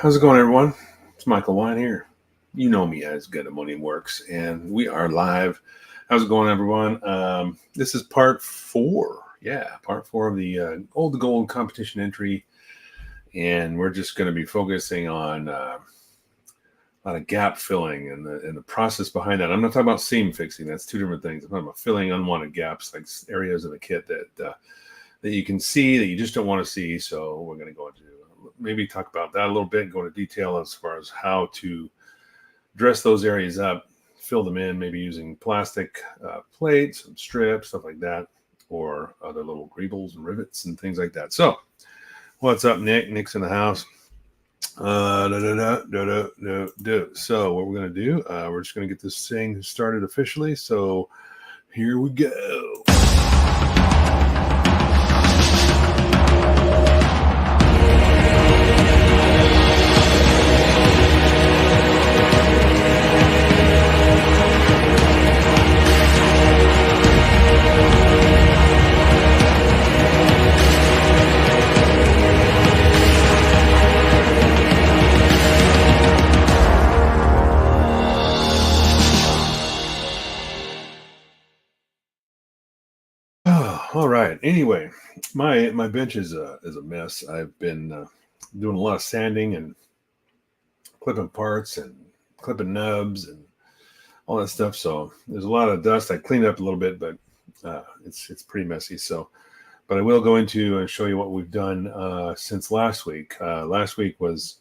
How's it going, everyone? It's Michael Wine here. You know me as Good Ammonium Works, and we are live. How's it going, everyone? This is part four. Yeah, part four of the Old to Gold competition entry, and we're just going to be focusing on a lot of gap filling and the process behind that. I'm not talking about seam fixing. That's two different things. I'm talking about filling unwanted gaps, like areas of the kit that you can see that you just don't want to see. So we're going to go into maybe talk about that a little bit, go into detail as far as how to dress those areas up, fill them in, maybe using plastic plates and strips, stuff like that, or other little greebles and rivets and things like that. So what's up, Nick? Nick's in the house. So what we're going to do, we're just going to get this thing started officially. So here we go. All right. Anyway, my bench is a mess. I've been doing a lot of sanding and clipping parts and clipping nubs and all that stuff. So there's a lot of dust. I cleaned it up a little bit, but it's pretty messy. So, but I will go into and show you what we've done since last week. Last week was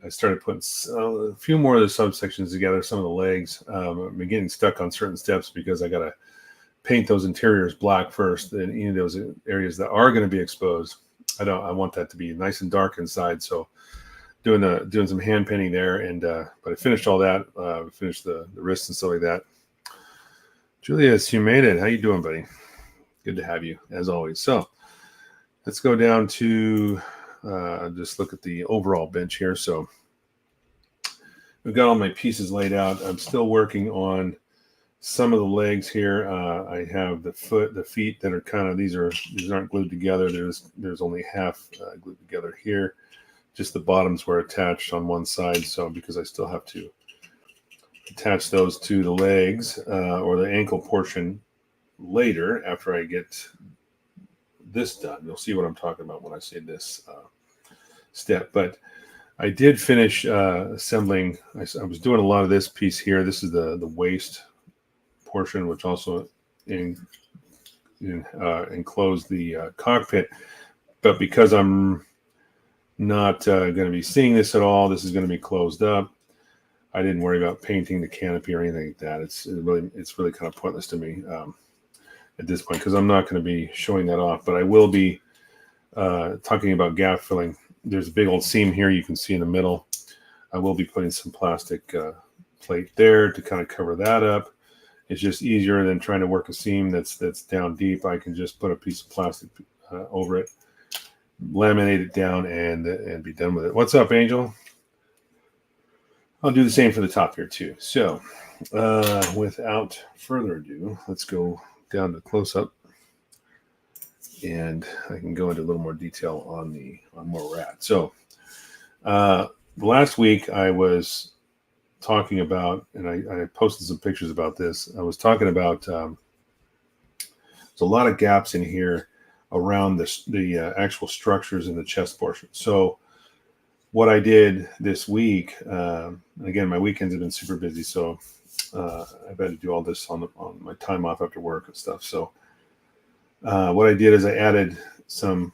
I started putting a few more of the subsections together. Some of the legs. I've been getting stuck on certain steps because I got to paint those interiors black first, and any of those areas that are going to be exposed. I want that to be nice and dark inside. So doing some hand painting there, and but I finished all that. Finished the wrists and stuff like that. Julius, you made it. How you doing, buddy? Good to have you as always. So let's go down to just look at the overall bench here. So we've got all my pieces laid out. I'm still working on some of the legs here. I have the feet that are kind of, these aren't glued together. There's only half glued together here. Just the bottoms were attached on one side. So because I still have to attach those to the legs or the ankle portion later after I get this done. You'll see what I'm talking about when I say this step. But I did finish assembling. I was doing a lot of this piece here. This is the waist portion, which also enclosed the cockpit. But because I'm not going to be seeing this at all, this is going to be closed up. I didn't worry about painting the canopy or anything like that. It's really kind of pointless to me at this point because I'm not going to be showing that off. But I will be talking about gap filling. There's a big old seam here you can see in the middle. I will be putting some plastic plate there to kind of cover that up. It's just easier than trying to work a seam that's down deep. I can just put a piece of plastic over it, laminate it down, and be done with it. What's up, Angel? I'll do the same for the top here too. So without further ado, let's go down to close up, and I can go into a little more detail on where we're at. So last week I was talking about, and I posted some pictures about this. I was talking about there's a lot of gaps in here around the actual structures in the chest portion. So what I did this week, again, my weekends have been super busy, so I've had to do all this on my time off after work and stuff. So what I did is I added some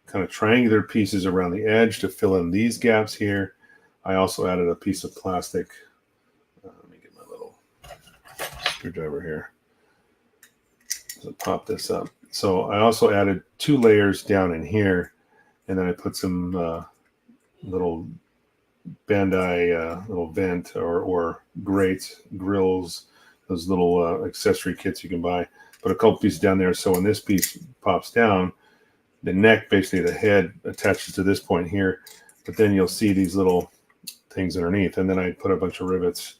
kind of triangular pieces around the edge to fill in these gaps here. I also added a piece of plastic. Let me get my little screwdriver here. So pop this up. So I also added 2 layers down in here, and then I put some little Bandai little vent or grates, grills, those little accessory kits you can buy. Put a couple pieces down there. So when this piece pops down, the neck, basically the head, attaches to this point here. But then you'll see these little things underneath, and then I put a bunch of rivets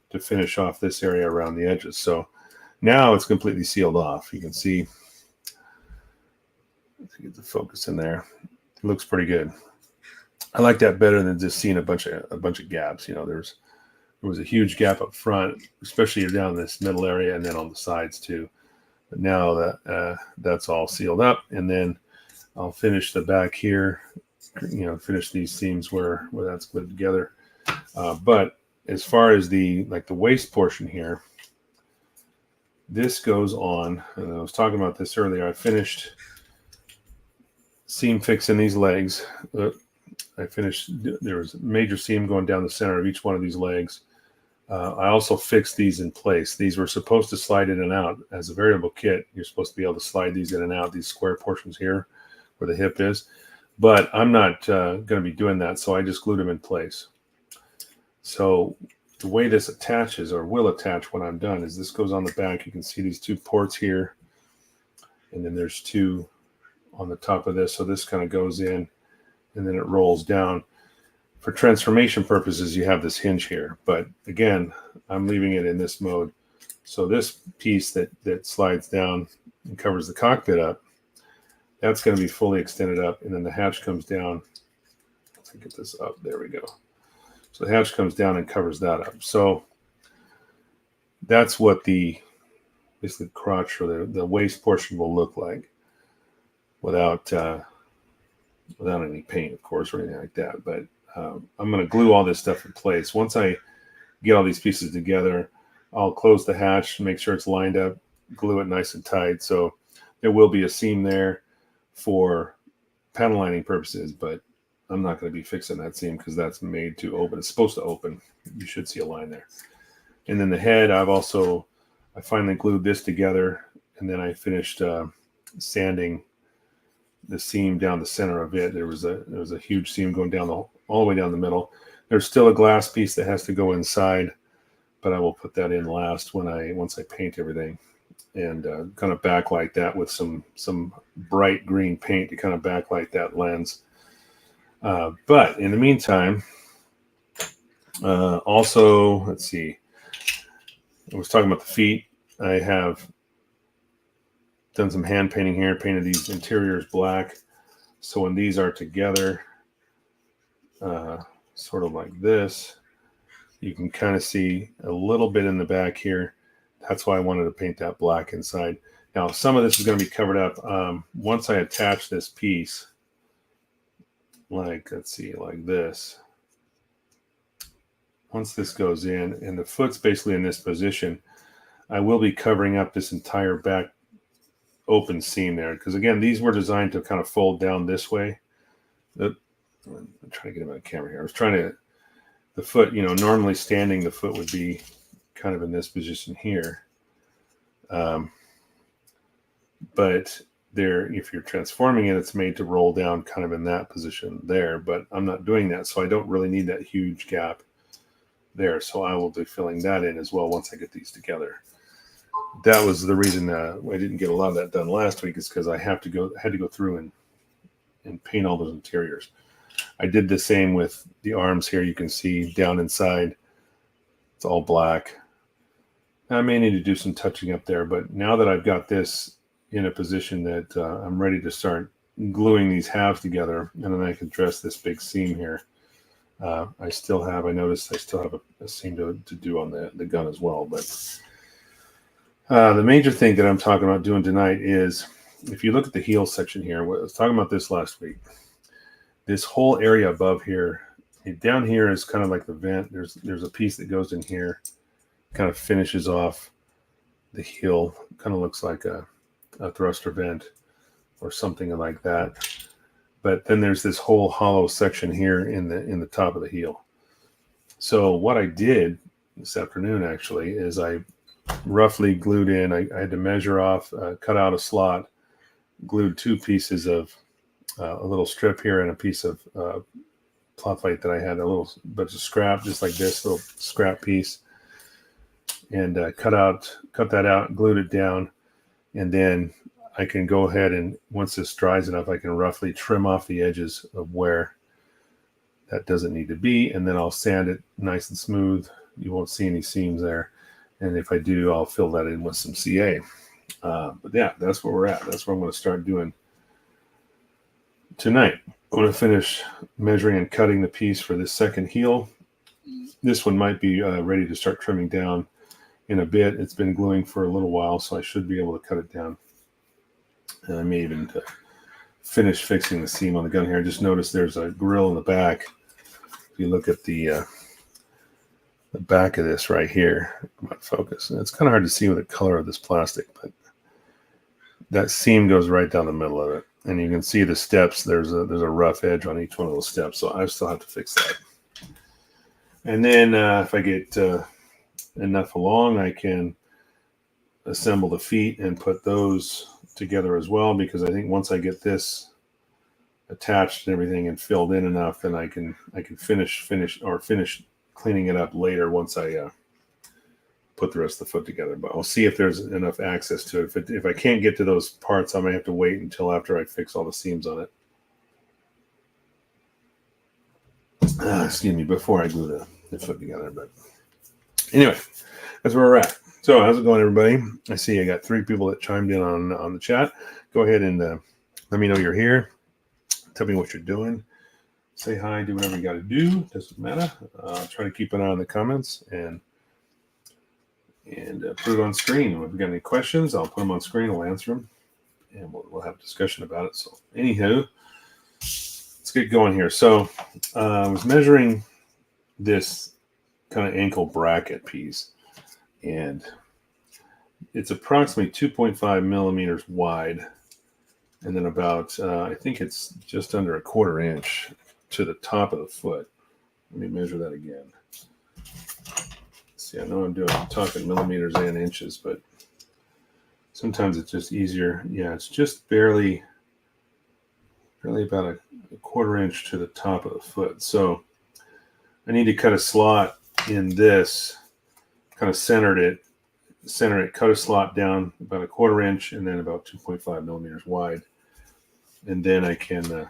to finish off this area around the edges. So now it's completely sealed off. You can see, let's get the focus in there. It looks pretty good. I like that better than just seeing a bunch of gaps. There was a huge gap up front, especially down this middle area, and then on the sides too. But now that's all sealed up, and then I'll finish the back here. Finish these seams where that's glued together. But as far as the waist portion here, this goes on, and I was talking about this earlier. I finished seam fixing these legs. There was a major seam going down the center of each one of these legs. I also fixed these in place. These were supposed to slide in and out. As a variable kit, you're supposed to be able to slide these in and out, these square portions here where the hip is. But I'm not going to be doing that, so I just glued them in place. So the way this attaches, or will attach when I'm done, is this goes on the back. You can see these two ports here, and then there's two on the top of this. So this kind of goes in, and then it rolls down. For transformation purposes, you have this hinge here. But again, I'm leaving it in this mode. So this piece that slides down and covers the cockpit up, that's going to be fully extended up. And then the hatch comes down. Let's get this up. There we go. So the hatch comes down and covers that up. So that's what basically the crotch or the waist portion will look like without any paint, of course, or anything like that. But I'm going to glue all this stuff in place. Once I get all these pieces together, I'll close the hatch, make sure it's lined up, glue it nice and tight. So there will be a seam there for panel lining purposes, but I'm not going to be fixing that seam because that's made to open. It's supposed to open. You should see a line there. And then the head, I finally glued this together, and then I finished sanding the seam down the center of it. There was a huge seam going down all the way down the middle. There's still a glass piece that has to go inside, but I will put that in last once I paint everything, and kind of backlight that with some bright green paint to kind of backlight that lens. But in the meantime, also, let's see. I was talking about the feet. I have done some hand painting here, painted these interiors black. So when these are together, sort of like this, you can kind of see a little bit in the back here. That's why I wanted to paint that black inside. Now, some of this is going to be covered up. Once I attach this piece, like this, once this goes in and the foot's basically in this position, I will be covering up this entire back open seam there, because again, these were designed to kind of fold down this way. I'm trying to get him on the camera here. I was trying to, the foot, normally standing, the foot would be kind of in this position here. But there, if you're transforming it, it's made to roll down kind of in that position there, but I'm not doing that. So I don't really need that huge gap there. So I will be filling that in as well once I get these together. That was the reason I didn't get a lot of that done last week, is because I had to go through and paint all those interiors. I did the same with the arms here. You can see down inside, it's all black. I may need to do some touching up there, but now that I've got this in a position that I'm ready to start gluing these halves together, and then I can dress this big seam here. I noticed I still have a seam to do on the gun as well, but the major thing that I'm talking about doing tonight is, if you look at the heel section here, I was talking about this last week. This whole area above here, down here is kind of like the vent. There's a piece that goes in here, kind of finishes off the heel. Kind of looks like a thruster vent or something like that. But then there's this whole hollow section here in the top of the heel. So what I did this afternoon actually is I roughly glued in. I had to measure off, cut out a slot, glued two pieces of a little strip here and a piece of plotlight that I had, a little bunch of scrap, just like this little scrap piece, and cut that out, glued it down, and then I can go ahead and, once this dries enough, I can roughly trim off the edges of where that doesn't need to be, and then I'll sand it nice and smooth. You won't see any seams there. And if I do, I'll fill that in with some CA. But yeah, that's where we're at. That's what I'm going to start doing tonight. I'm going to finish measuring and cutting the piece for this second heel. This one might be ready to start trimming down in a bit. It's been gluing for a little while, so I should be able to cut it down. And I may even finish fixing the seam on the gun here. I just noticed there's a grill in the back. If you look at the back of this right here, might focus. And it's kind of hard to see with the color of this plastic, but that seam goes right down the middle of it. And you can see the steps. There's a rough edge on each one of those steps, so I still have to fix that. And then if I get enough along, I can assemble the feet and put those together as well, because I think once I get this attached and everything and filled in enough, then I can finish cleaning it up later once I put the rest of the foot together. But I'll see if there's enough access to it. If I can't get to those parts, I may have to wait until after I fix all the seams on it. Excuse me, before I glue the foot together. But anyway, that's where we're at. So how's it going, everybody? I see I got 3 people that chimed in on the chat. Go ahead and let me know you're here. Tell me what you're doing. Say hi, do whatever you got to do. Doesn't matter. Try to keep an eye on the comments and put it on screen. If you've got any questions, I'll put them on screen. I'll answer them, and we'll have a discussion about it. So anywho, let's get going here. So I was measuring this kind of ankle bracket piece, and it's approximately 2.5 millimeters wide, and then about I think it's just under 1/4 inch to the top of the foot. Let me measure that again. See, I know I'm talking millimeters and inches, but sometimes it's just easier. Yeah, it's just barely about a 1/4 inch to the top of the foot. So I need to cut a slot in this, kind of center it, cut a slot down about a 1/4 inch and then about 2.5 millimeters wide. And then I can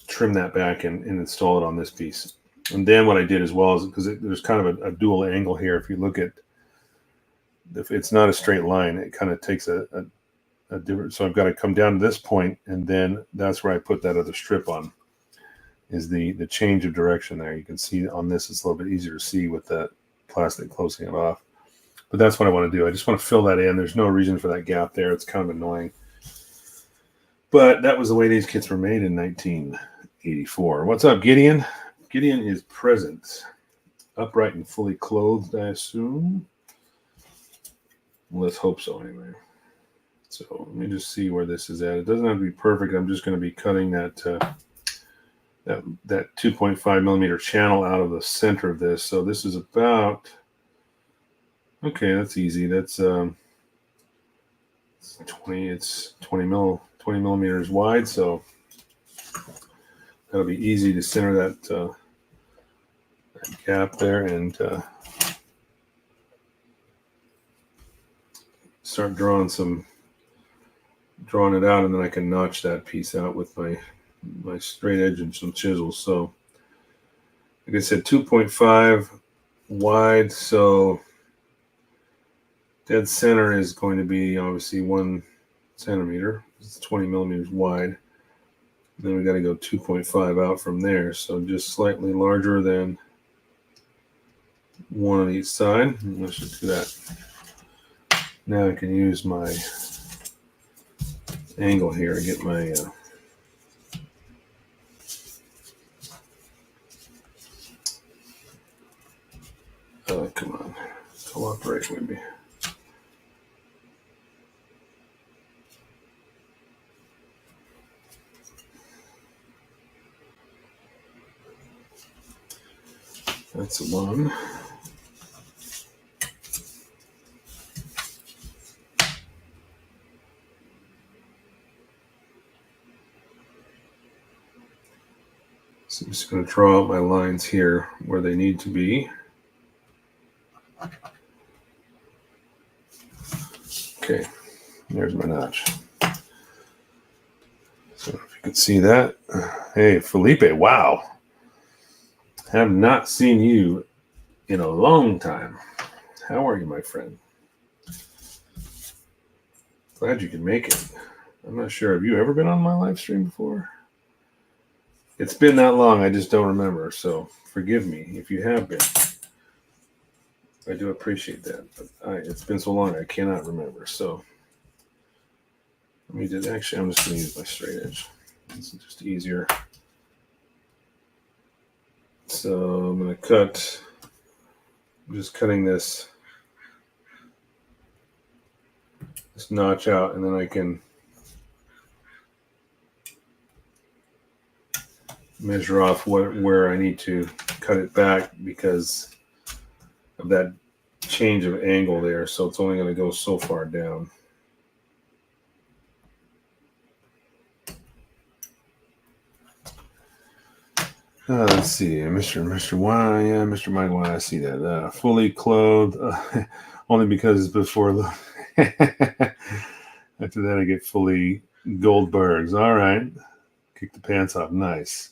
trim that back and install it on this piece. And then what I did as well is, because there's kind of a dual angle here. If you look at, if it's not a straight line, it kind of takes a different. So I've got to come down to this point, and then that's where I put that other strip on. Is the change of direction there? You can see on this, it's a little bit easier to see with that plastic closing it off. But that's what I want to do. I just want to fill that in. There's no reason for that gap there. It's kind of annoying. But that was the way these kits were made in 1984. What's up, Gideon? Gideon is present, upright and fully clothed, I assume. Let's hope so, anyway. So let me just see where this is at. It doesn't have to be perfect. I'm just going to be cutting that 2.5 millimeter channel out of the center of this. So this is about, okay, that's easy. That's 20 millimeters wide. So that'll be easy to center that gap there and start drawing it out, and then I can notch that piece out with my straight edge and some chisels. So like I said, 2.5 wide, so dead center is going to be obviously 1 centimeter. It's 20 millimeters wide. And then we got to go 2.5 out from there, so just slightly larger than 1 on each side. Let's just do that. Now I can use my angle here to get my come on, cooperate with me. That's the one. So I'm just going to draw out my lines here where they need to be. Okay, there's my notch. So if you can see that. Hey, Felipe, wow. Have not seen you in a long time. How are you, my friend? Glad you can make it. I'm not sure. Have you ever been on my live stream before? It's been that long, I just don't remember. So forgive me if you have been. I do appreciate that. But it's been so long, I cannot remember. So let me just, actually, I'm just going to use my straight edge. It's just easier. So I'm going to cut, I'm just cutting this notch out, and then I can measure off where I need to cut it back because of that change of angle there. So it's only going to go so far down. Let's see, Mr. Y, yeah, Mr. Mike Y, I see that. Fully clothed, only because it's before the. After that, I get fully Goldbergs. All right, kick the pants off. Nice.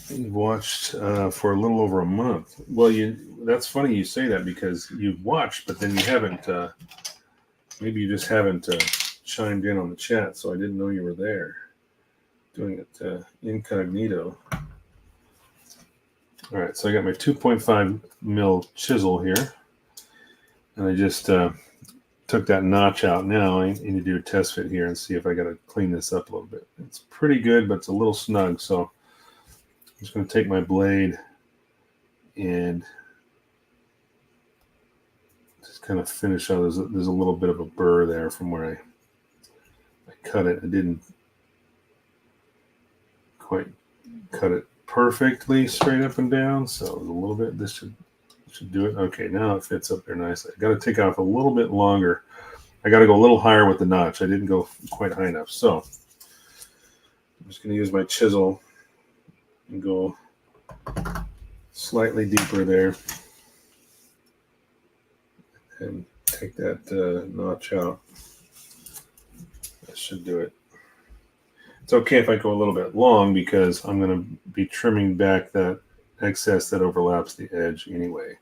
You've watched for a little over a month. Well, that's funny you say that because you've watched, but then you haven't. Maybe you just haven't chimed in on the chat, so I didn't know you were there. Doing it incognito. All right, so I got my 2.5 mil chisel here, and I just took that notch out. Now I need to do a test fit here and see if I got to clean this up a little bit. It's pretty good, but it's a little snug, so I'm just going to take my blade and just kind of finish out. There's a little bit of a burr there from where I cut it. I didn't quite cut it perfectly straight up and down, so a little bit. This should do it. Okay, now it fits up there nicely. I got to take off a little bit longer. I got to go a little higher with the notch. I didn't go quite high enough, so I'm just going to use my chisel and go slightly deeper there and take that notch out. That should do it. It's okay if I go a little bit long because I'm going to be trimming back that excess that overlaps the edge anyway.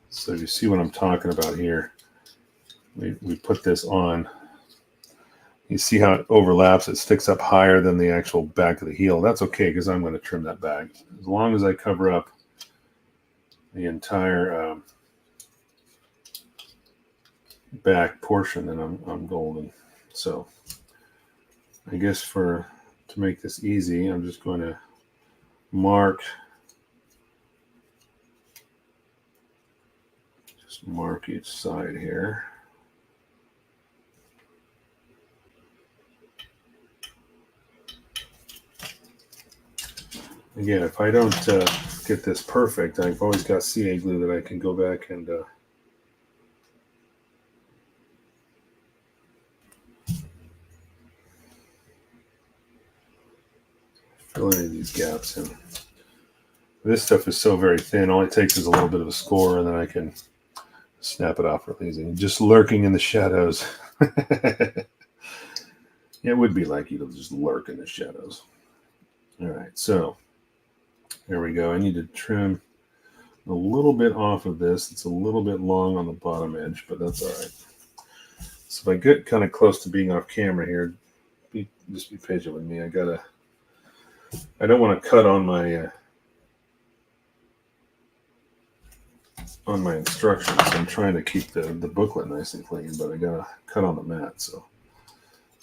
So you see what I'm talking about here. We put this on. You see how it overlaps. It sticks up higher than the actual back of the heel. That's okay because I'm going to trim that back. As long as I cover up the entire back portion, then I'm golden. So I guess to make this easy, I'm just going to mark each side here. Again, if I don't get this perfect, I've always got CA glue that I can go back and fill any of these gaps in. This stuff is so very thin. All it takes is a little bit of a score, and then I can snap it off really easy. Just lurking in the shadows. It would be like you to just lurk in the shadows. All right, so there we go. I need to trim a little bit off of this. It's a little bit long on the bottom edge, but that's all right. So if I get kind of close to being off camera here, just be patient with me. I don't want to cut on my instructions. I'm trying to keep the booklet nice and clean, but I gotta cut on the mat. So,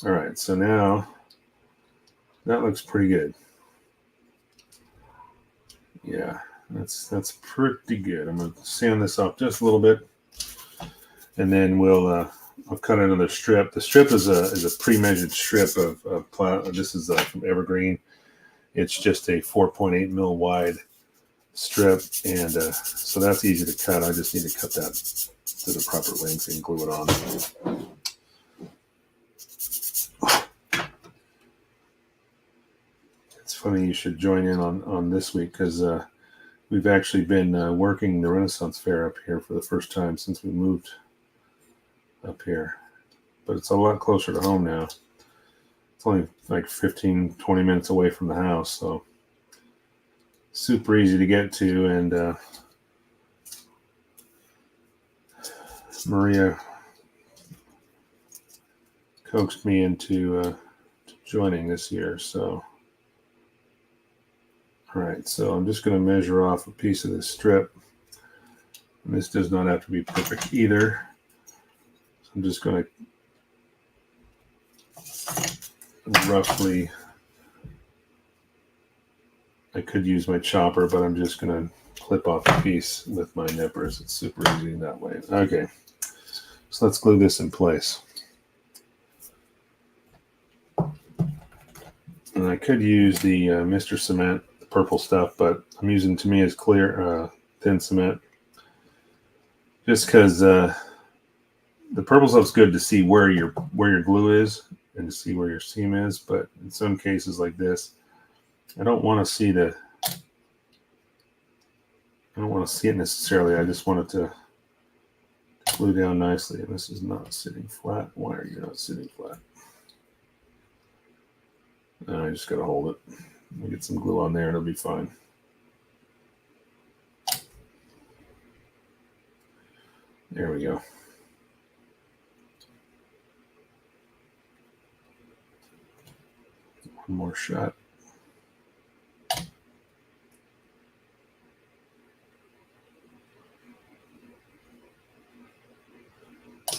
all right. So now that looks pretty good. Yeah, that's pretty good. I'm gonna sand this off just a little bit, and then I'll cut another strip. The strip is a pre-measured strip of plywood. This is from Evergreen. It's just a 4.8 mil wide strip, and so that's easy to cut. I just need to cut that to the proper length and glue it on. It's funny you should join in on this week because we've actually been working the Renaissance Fair up here for the first time since we moved up here, but it's a lot closer to home now. It's only like 15-20 minutes away from the house, so super easy to get to, and Maria coaxed me into joining this year. So, all right, so I'm just going to measure off a piece of this strip. And this does not have to be perfect either. So I'm just going to roughly, I could use my chopper, but I'm just going to clip off a piece with my nippers. It's super easy that way. Okay, so let's glue this in place. And I could use the Mr. Cement, the purple stuff, but I'm using, to me, as clear, thin cement. Just because the purple stuff's good to see where your glue is and to see where your seam is, but in some cases like this, I don't want to see it necessarily. I just want it to glue down nicely. And this is not sitting flat. Why are you not sitting flat? I just got to hold it. I'll get some glue on there and it'll be fine. There we go. One more shot.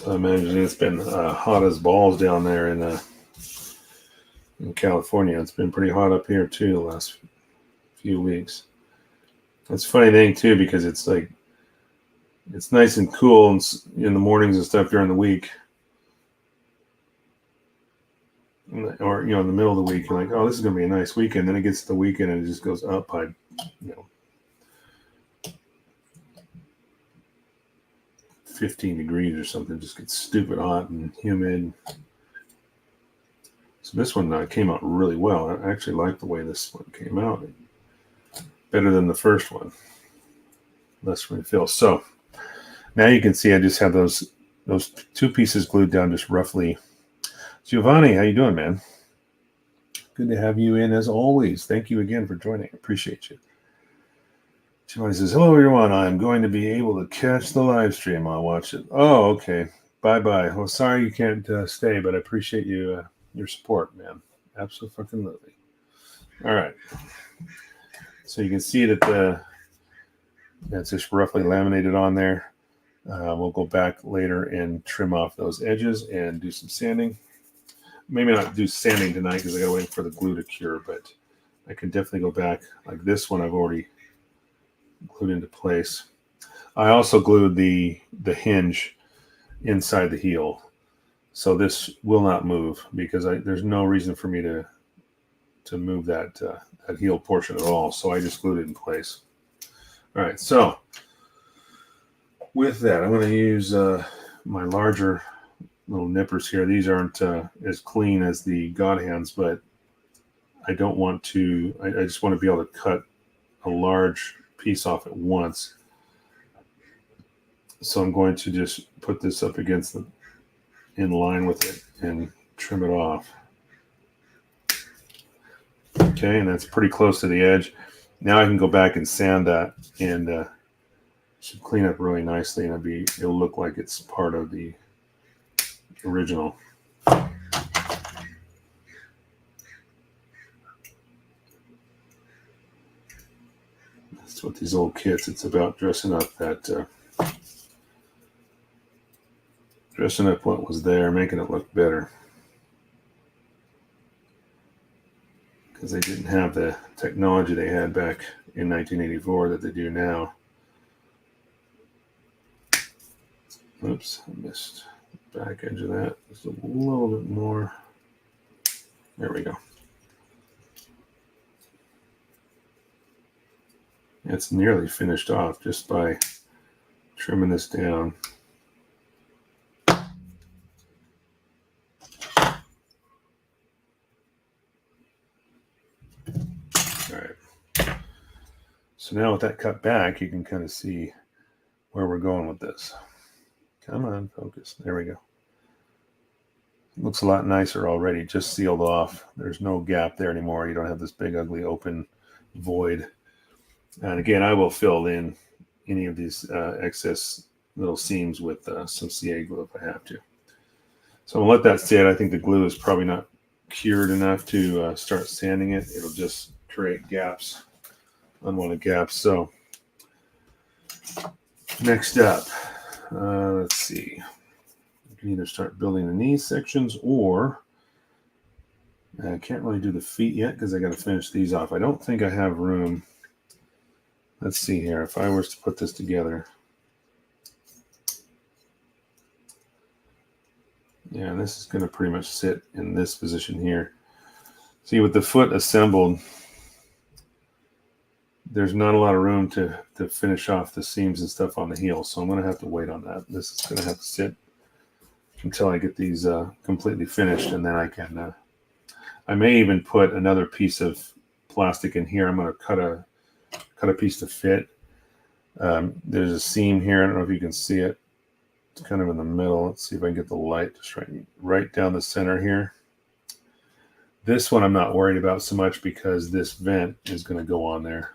I imagine it's been hot as balls down there in California. It's been pretty hot up here too the last few weeks. It's a funny thing too, because it's like, it's nice and cool in the mornings and stuff during the week, or in the middle of the week, you're like, oh, this is going to be a nice weekend. Then it gets to the weekend and it just goes up by 15 degrees or something. It just gets stupid hot and humid. So this one came out really well. I actually like the way this one came out. Better than the first one. Less refill. So now you can see I just have those two pieces glued down just roughly. Giovanni, how you doing, man? Good to have you in as always. Thank you again for joining. I appreciate you. Giovanni says, hello, everyone. I'm going to be able to catch the live stream. I'll watch it. Oh, okay. Bye-bye. Well, sorry you can't stay, but I appreciate you your support, man. Absolutely. All right. So you can see that that's just roughly laminated on there. We'll go back later and trim off those edges and do some sanding. Maybe not do sanding tonight because I got to wait for the glue to cure, but I can definitely go back. Like this one I've already glued into place. I also glued the hinge inside the heel. So this will not move because there's no reason for me to move that heel portion at all. So I just glued it in place. All right, so with that, I'm going to use my larger little nippers here. These aren't as clean as the God hands, but I don't want to, I just want to be able to cut a large piece off at once. So I'm going to just put this up against in line with it and trim it off. Okay, and that's pretty close to the edge. Now I can go back and sand that, and should clean up really nicely, and it'll look like it's part of the original. That's what these old kits. It's about dressing up what was there, making it look better. Because they didn't have the technology they had back in 1984 that they do now. Oops, I missed the back edge of that. Just a little bit more. There we go. It's nearly finished off just by trimming this down. So now with that cut back, you can kind of see where we're going with this. Come on, focus. There we go. Looks a lot nicer already, just sealed off. There's no gap there anymore. You don't have this big, ugly, open void. And again, I will fill in any of these excess little seams with some CA glue if I have to. So I'm gonna let that sit. I think the glue is probably not cured enough to start sanding it. It'll just create gaps, unwanted gaps. So next up, let's see. You can either start building the knee sections, or I can't really do the feet yet because I got to finish these off. I don't think I have room. Let's see here. If I was to put this together. Yeah, this is going to pretty much sit in this position here. See, with the foot assembled, there's not a lot of room to finish off the seams and stuff on the heel. So I'm going to have to wait on that. This is going to have to sit until I get these completely finished, and then I can, I may even put another piece of plastic in here. I'm going to cut a piece to fit. There's a seam here. I don't know if you can see it. It's kind of in the middle. Let's see if I can get the light just right down the center here. This one I'm not worried about so much because this vent is going to go on there.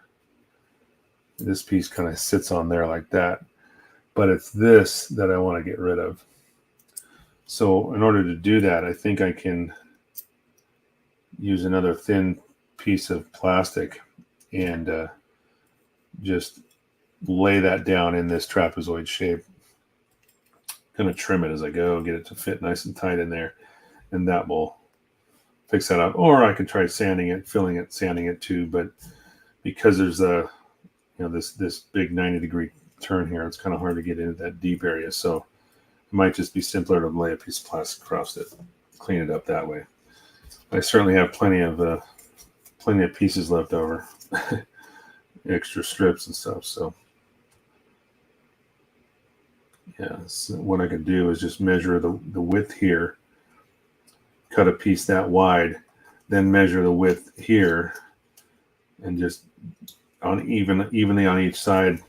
This piece kind of sits on there like that. But it's this that I want to get rid of. So in order to do that, I think I can use another thin piece of plastic and just lay that down in this trapezoid shape. Going to trim it as I go, get it to fit nice and tight in there, and that will fix that up. Or I could try sanding it, filling it, sanding it too. But because there's this big 90-degree turn here, it's kind of hard to get into that deep area. So it might just be simpler to lay a piece of plastic across it, clean it up that way. I certainly have plenty of pieces left over, extra strips and stuff. So yeah, so what I could do is just measure the width here, cut a piece that wide, then measure the width here, and just evenly on each side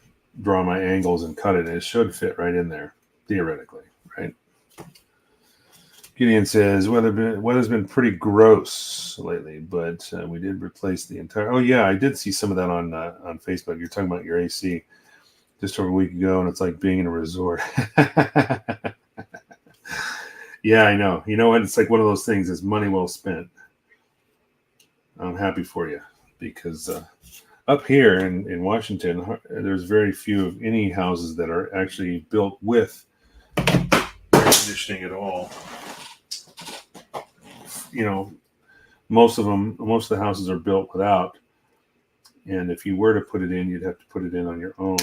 draw my angles and cut it. And it should fit right in there, theoretically, right? Gideon says, weather's been pretty gross lately, but we did replace the entire... Oh, yeah, I did see some of that on Facebook. You're talking about your AC just over a week ago, and it's like being in a resort. Yeah, I know. You know what? It's like one of those things. It's money well spent. I'm happy for you because up here in Washington, there's very few of any houses that are actually built with air conditioning at all. You know, most of the houses are built without. And if you were to put it in, you'd have to put it in on your own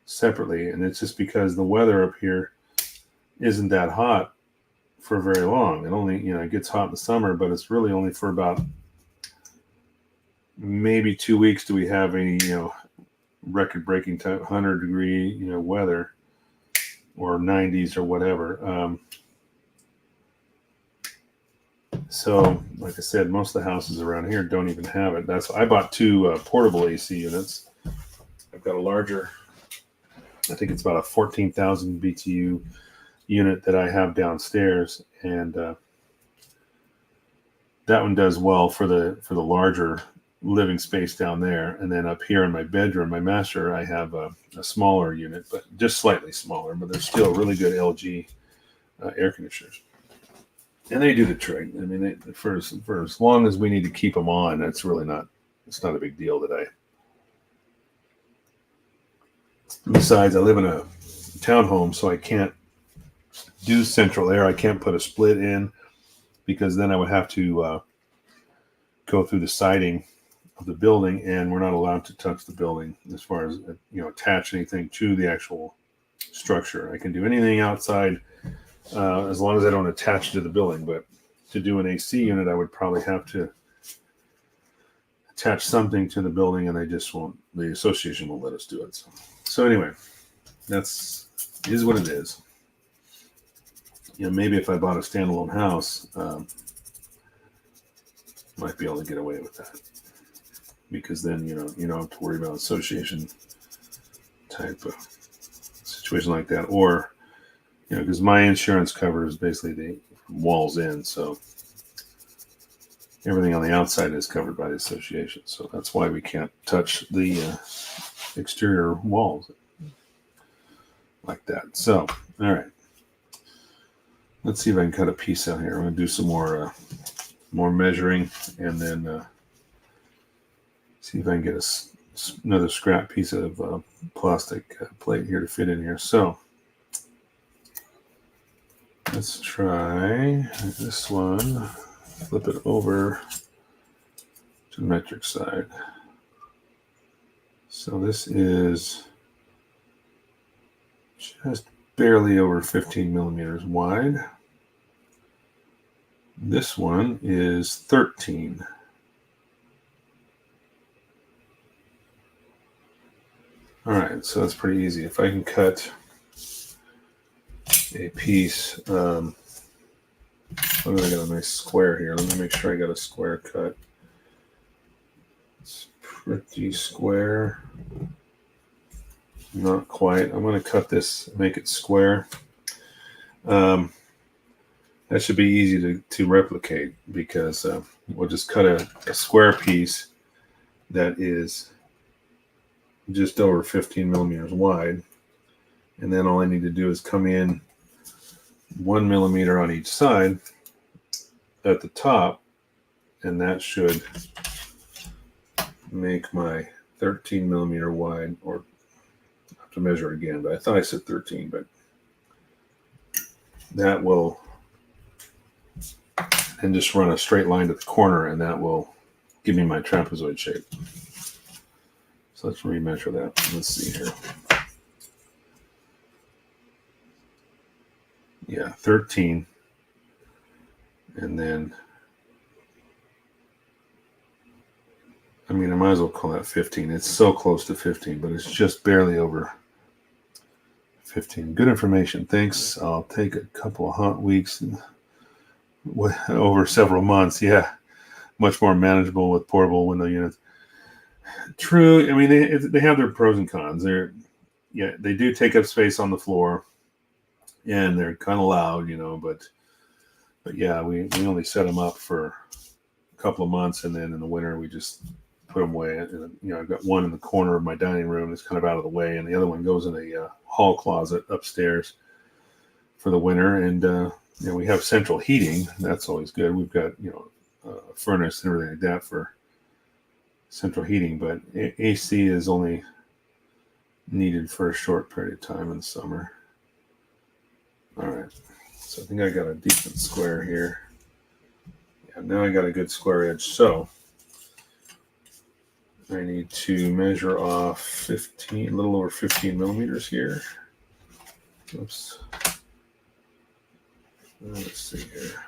separately. And it's just because the weather up here isn't that hot for very long. It only, it gets hot in the summer, but it's really only for about maybe 2 weeks do we have any, record-breaking 100-degree, weather or 90s or whatever. So, like I said, most of the houses around here don't even have it. I bought 2 portable AC units. I've got a larger, I think it's about a 14,000 BTU unit that I have downstairs, and that one does well for the larger living space down there. And then up here in my bedroom, my master, I have a smaller unit, but just slightly smaller, but they're still really good LG air conditioners. And they do the trick. I mean, for as long as we need to keep them on, it's not a big deal today. Besides, I live in a townhome, so I can't do central air. I can't put a split in because then I would have to go through the siding of the building, and we're not allowed to touch the building as far as, attach anything to the actual structure. I can do anything outside as long as I don't attach to the building. But to do an AC unit, I would probably have to attach something to the building, and the association won't let us do it. So anyway, is what it is. Maybe if I bought a standalone house, might be able to get away with that, because then you don't have to worry about association type of situation like that, or because my insurance covers basically the walls in, so everything on the outside is covered by the association. So that's why we can't touch the exterior walls. like that. So, all right. Let's see if I can cut a piece out here. I'm going to do some more measuring, and then see if I can get another scrap piece of plastic plate here to fit in here. So let's try this one. Flip it over to the metric side. So this is just barely over 15 millimeters wide. This one is 13. All right, so that's pretty easy. If I can cut a piece, I got a nice square here. Let me make sure I got a square cut. It's pretty square. Not quite. I'm going to cut this, make it square. That should be easy to replicate, because we'll just cut a square piece that is just over 15 millimeters wide. And then all I need to do is come in 1 millimeter on each side at the top, and that should make my 13 millimeter wide, or I have to measure it again, but I thought I said 13, but that will, and just run a straight line to the corner, and that will give me my trapezoid shape. So let's remeasure that. Let's see here. Yeah, 13. And then, I mean, I might as well call that 15. It's so close to 15, but it's just barely over 15. Good information. Thanks. I'll take a couple of hot weeks over several months. Yeah, much more manageable with portable window units. True. I mean, they have their pros and cons. They do take up space on the floor, and they're kind of loud, but yeah, we only set them up for a couple of months, and then in the winter we just put them away. And I've got one in the corner of my dining room that's kind of out of the way, and the other one goes in a hall closet upstairs for the winter. And we have central heating. That's always good. We've got a furnace and everything like that for central heating, but AC is only needed for a short period of time in the summer. All right, so I think I got a decent square here. Yeah, now I got a good square edge. So I need to measure off a little over 15 millimeters here. Oops. Let's see here.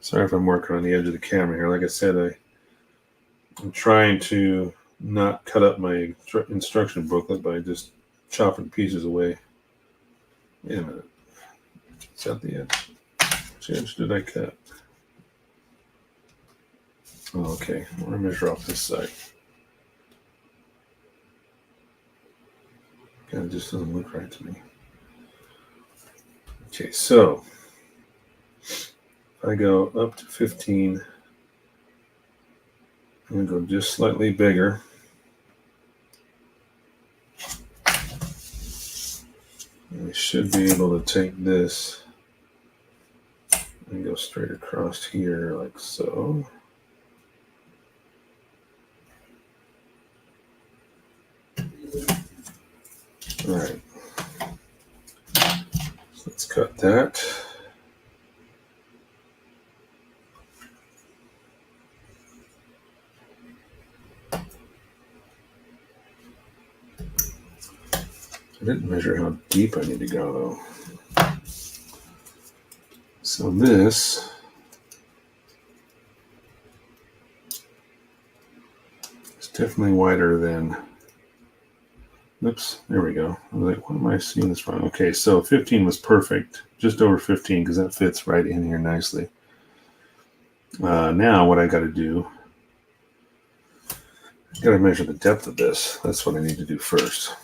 Sorry if I'm working on the edge of the camera here. Like I said, I'm trying to not cut up my instruction booklet by just chopping pieces away. Wait a minute. Is that the edge? Which edge did I cut? Oh, okay. I'm going to measure off this side. Kind of just doesn't look right to me. Okay, so if I go up to 15, I'm going to go just slightly bigger. And I should be able to take this and go straight across here like so. All right. So let's cut that. I didn't measure how deep I need to go, though. So this is definitely wider than, oops, there we go. I was like, what am I seeing this from? Okay, so 15 was perfect, just over 15, because that fits right in here nicely. Now what I got to do, I got to measure the depth of this. That's what I need to do first.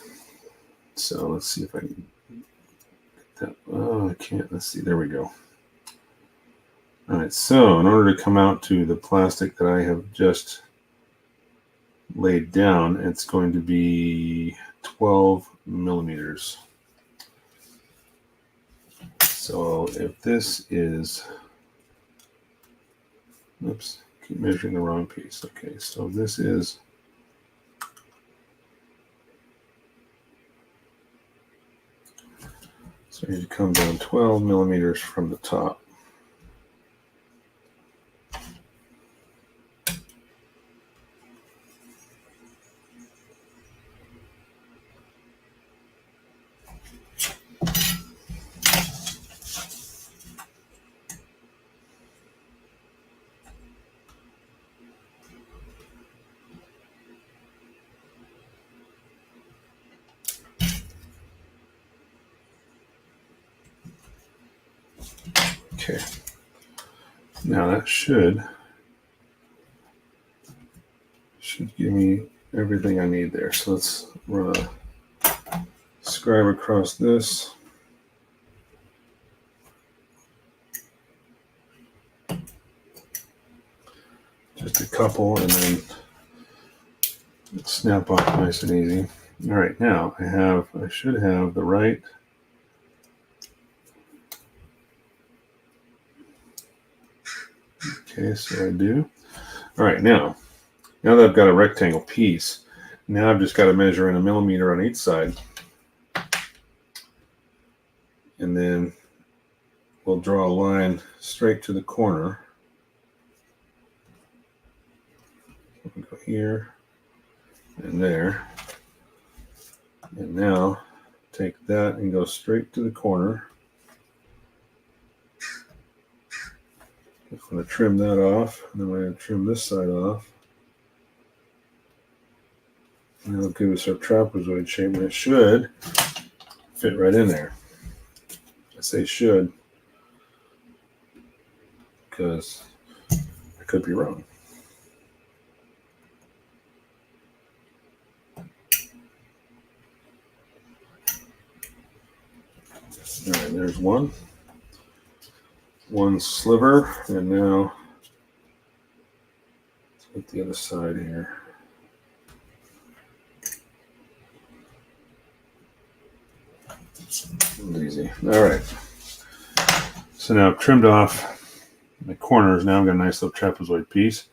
So let's see if I can get that. Oh, I can't. Let's see. There we go. All right. So in order to come out to the plastic that I have just laid down, it's going to be 12 millimeters. So if this is, oops, keep measuring the wrong piece. Okay, so this is, so you come down 12 millimeters from the top. Okay, now that should give me everything I need there. So let's run a scribe across this. Just a couple, and then snap off nice and easy. All right, now I should have the right. Okay, so I do. All right, now that I've got a rectangle piece, now I've just got to measure in a millimeter on each side. And then we'll draw a line straight to the corner. We'll go here and there. And now take that and go straight to the corner. I'm going to trim that off, and then we're going to trim this side off. And it'll give us our trapezoid shape, and it should fit right in there. I say should because I could be wrong. All right, there's one sliver, and now let's get the other side here. Easy. All right. So now I've trimmed off the corners. Now I've got a nice little trapezoid piece,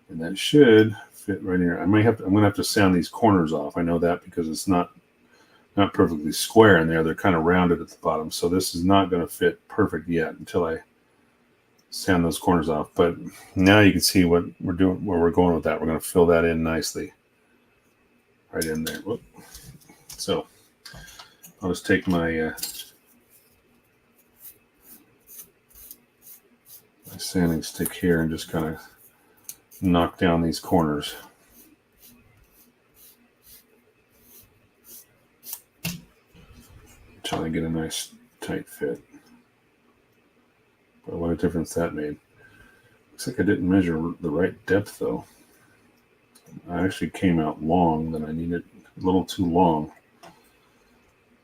and that should fit right here. I'm gonna have to sand these corners off. I know that because it's not perfectly square in there. They're kind of rounded at the bottom. So this is not going to fit perfect yet until I sand those corners off. But now you can see what we're doing, where we're going with that. We're going to fill that in nicely right in there. Whoop. So I'll just take my sanding stick here and just kind of knock down these corners. Until I get a nice tight fit. But what a difference that made. Looks like I didn't measure the right depth though. I actually came out long than I needed, a little too long.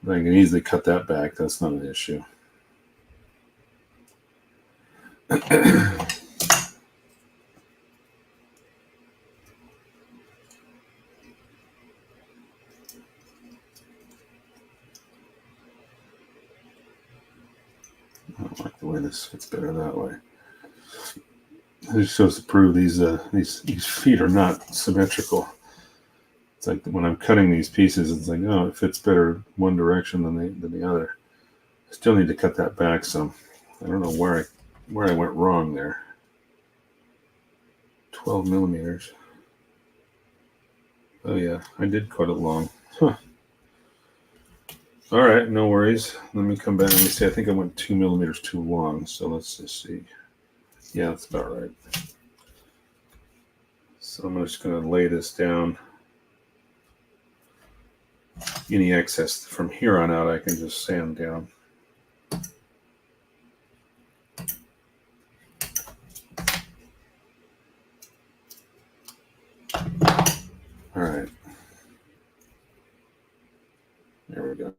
But I can easily cut that back, that's not an issue. I don't like the way this fits better that way. It just shows to prove these feet are not symmetrical. It's like when I'm cutting these pieces, it's like, oh, it fits better one direction than the other. I still need to cut that back some. I don't know where I went wrong there. 12 millimeters. Oh yeah, I did cut it long. Huh. All right, no worries. Let me come back. Let me see. I think I went 2 millimeters too long. So let's just see. Yeah, that's about right. So I'm just going to lay this down. Any excess from here on out, I can just sand down. All right. There we go.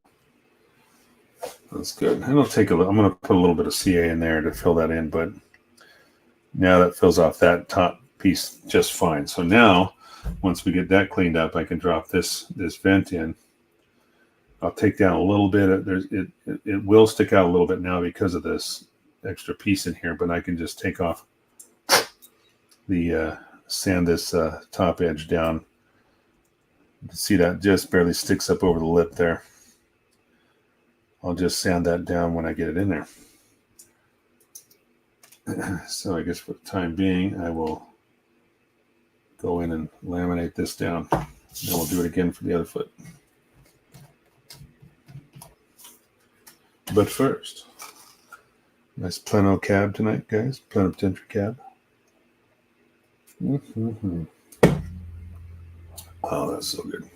That's good. And I'll take I'm going to put a little bit of CA in there to fill that in, but now that fills off that top piece just fine. So now, once we get that cleaned up, I can drop this vent in. I'll take down a little bit. It will stick out a little bit now because of this extra piece in here, but I can just take off the sand this top edge down. You can see that just barely sticks up over the lip there. I'll just sand that down when I get it in there. So I guess for the time being, I will go in and laminate this down. Then we'll do it again for the other foot. But first, nice plano cab tonight, guys. Plenipotentiary cab. Mm-hmm. Oh, that's so good.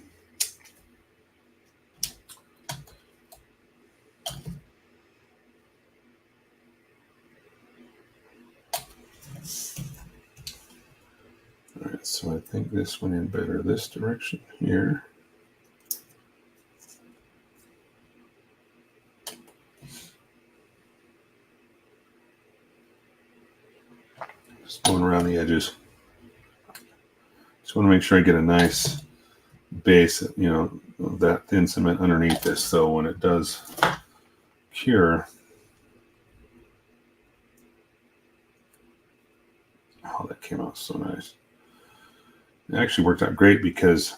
All right, so I think this went in better this direction here. Just going around the edges. Just want to make sure I get a nice base, you know, of that thin cement underneath this, so when it does cure, oh, that came out so nice. It actually worked out great because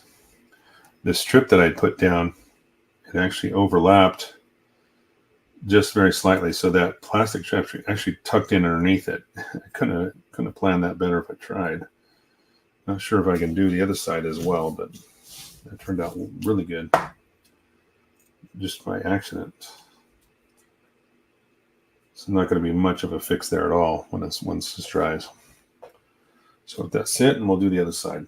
the strip that I put down, it actually overlapped just very slightly, so that plastic strip actually tucked in underneath it. I couldn't have planned that better if I tried. Not sure if I can do the other side as well, but it turned out really good, just by accident. It's not going to be much of a fix there at all once this dries. So let that sit, and we'll do the other side.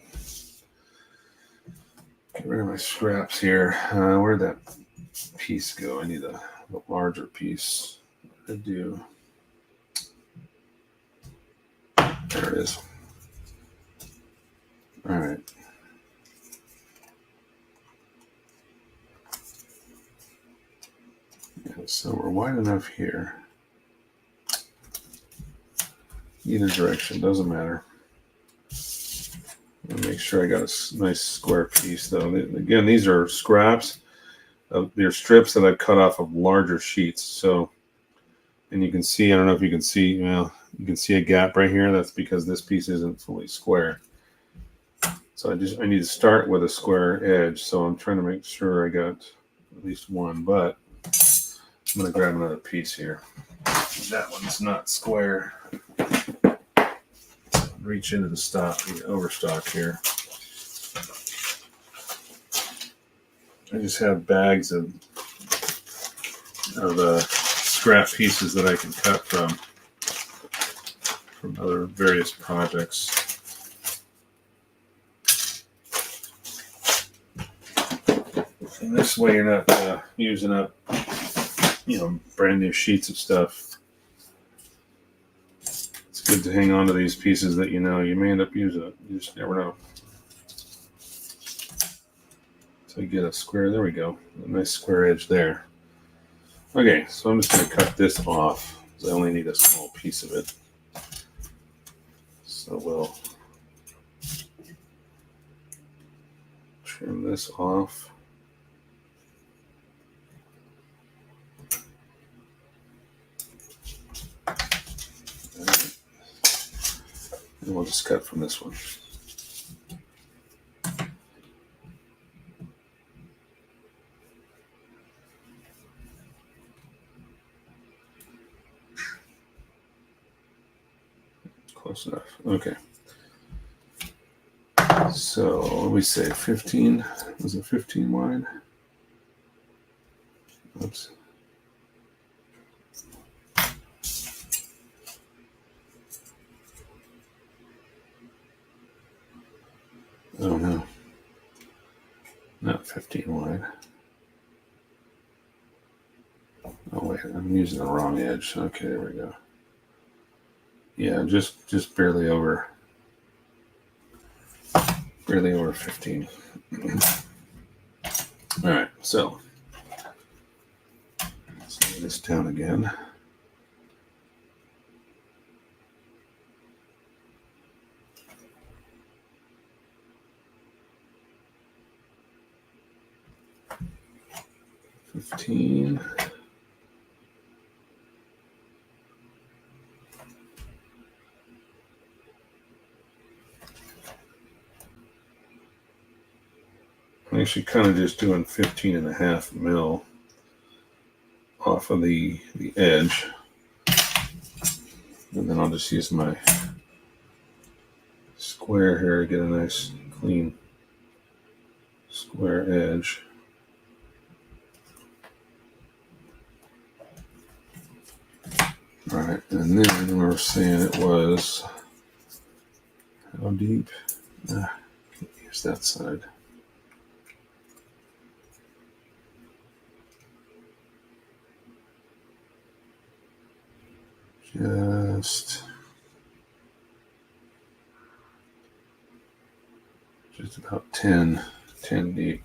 Get rid of my scraps here. Where'd that piece go? I need a larger piece. I do. There it is. All right. Yeah, so we're wide enough here. Either direction, doesn't matter. I'll make sure I got a nice square piece, though. Again, these are scraps. They're strips that I've cut off of larger sheets. So, and you can see, I don't know if you can see, well, you can see a gap right here. That's because this piece isn't fully square. So I need to start with a square edge. So I'm trying to make sure I got at least one, but I'm going to grab another piece here. That one's not square. Reach into the overstock here. I just have bags of scrap pieces that I can cut from other various projects. And this way you're not using up, brand new sheets of stuff. It's good to hang on to these pieces that you may end up using it. You just never know. So you get a square, there we go. A nice square edge there. Okay, so I'm just going to cut this off because I only need a small piece of it. So we'll trim this off. And we'll just cut from this one. Close enough. Okay. So what do we say? 15? Was it 15 wide? Oops. Oh no. Not 15 wide. Oh wait, I'm using the wrong edge. Okay, there we go. Yeah, just barely over 15. All right, so let's lay this down again. 15. I'm actually kind of just doing 15.5 mil off of the edge. And then I'll just use my square here to get a nice clean square edge. All right, and then we were saying it was how deep? Can't use that side. Just about 10 deep.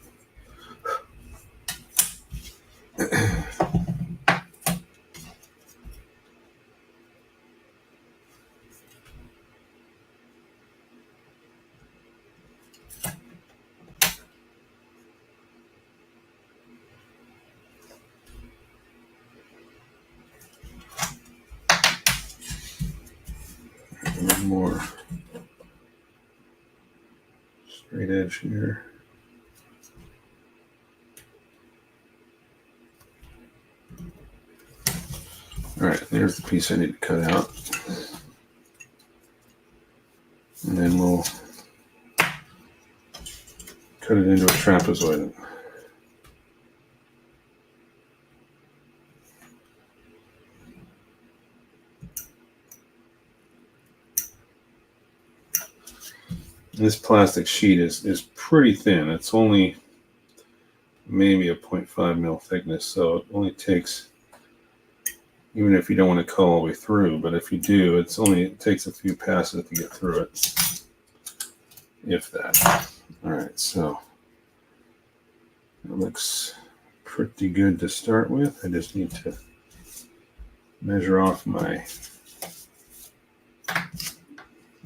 One more straight edge here. All right, there's the piece I need to cut out. And then we'll cut it into a trapezoid. This plastic sheet is pretty thin. It's only maybe a 0.5 mil thickness, so it only takes, even if you don't want to cut all the way through, but if you do, it takes a few passes to get through it, if that. All right, so it looks pretty good to start with. I just need to measure off my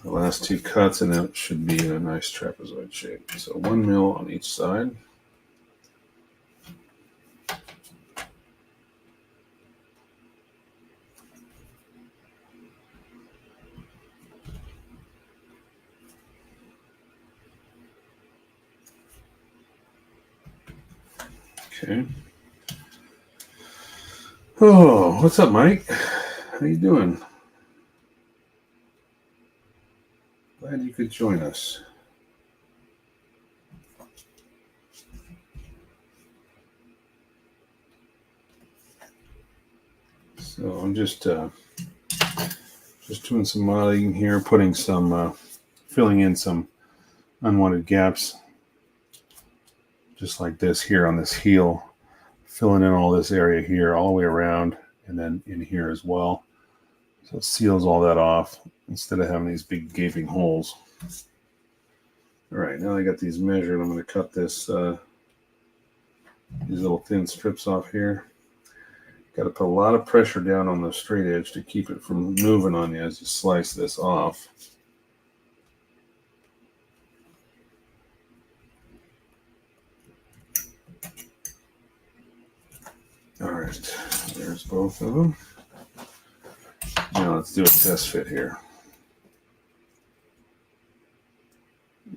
last two cuts, and that should be in a nice trapezoid shape. So 1 mil on each side. Okay. Oh, what's up, Mike? How you doing? Glad you could join us. So I'm just doing some modeling here, putting some, filling in some unwanted gaps, just like this here on this heel, filling in all this area here all the way around, and then in here as well. So it seals all that off instead of having these big gaping holes. All right, now I got these measured. I'm going to cut this these little thin strips off here. Got to put a lot of pressure down on the straight edge to keep it from moving on you as you slice this off. All right, there's both of them. Now let's do a test fit here.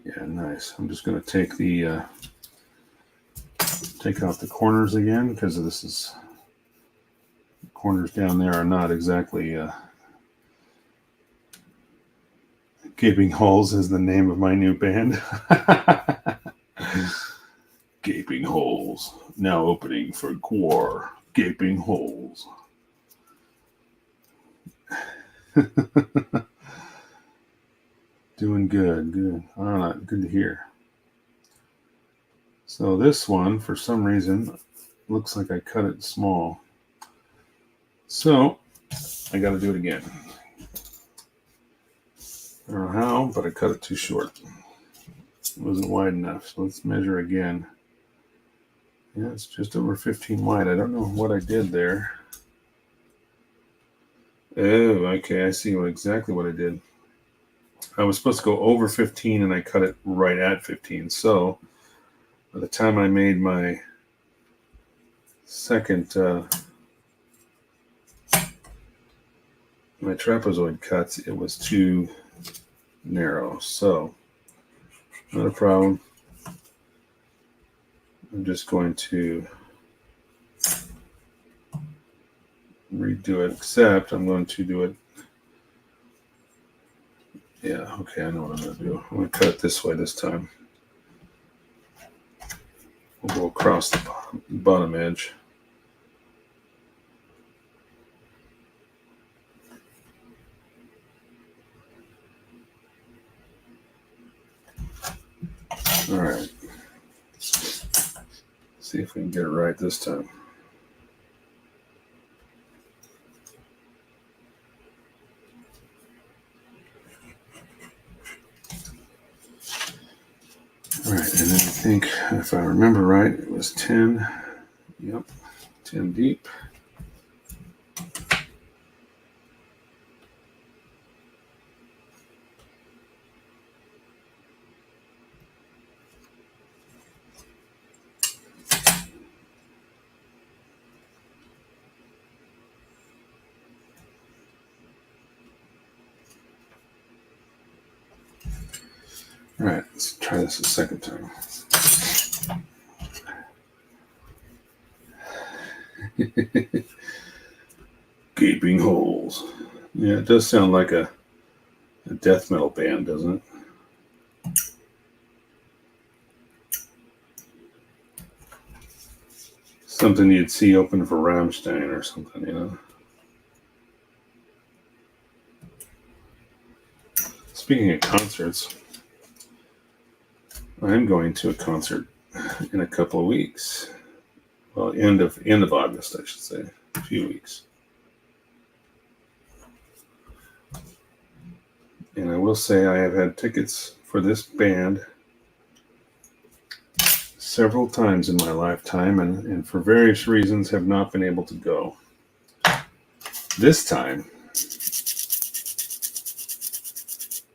Yeah, nice. I'm just going to take out the corners again, because this is, the corners down there are not exactly Gaping Holes is the name of my new band. Gaping Holes, now opening for Gwar. Gaping Holes. Doing good. All right, good to hear. So this one, for some reason, looks like I cut it small. So I got to do it again. I don't know how, but I cut it too short. It wasn't wide enough. So let's measure again. Yeah, it's just over 15 wide. I don't know what I did there. Oh, okay. I see exactly what I did. I was supposed to go over 15, and I cut it right at 15. So by the time I made my second, my trapezoid cuts, it was too narrow. So, not a problem. I'm just going to redo it, except I'm going to do it. Yeah, okay, I know what I'm going to do. I'm going to cut it this way this time. We'll go across the bottom edge. All right. See if we can get it right this time. All right, and then I think, if I remember right, it was 10. Yep, 10 deep. All right, let's try this a second time. Gaping holes. Yeah, it does sound like a death metal band, doesn't it? Something you'd see open for Rammstein or something, you know? Speaking of concerts, I'm going to a concert in a couple of weeks. Well, end of August, I should say. A few weeks. And I will say I have had tickets for this band several times in my lifetime, and for various reasons have not been able to go. This time,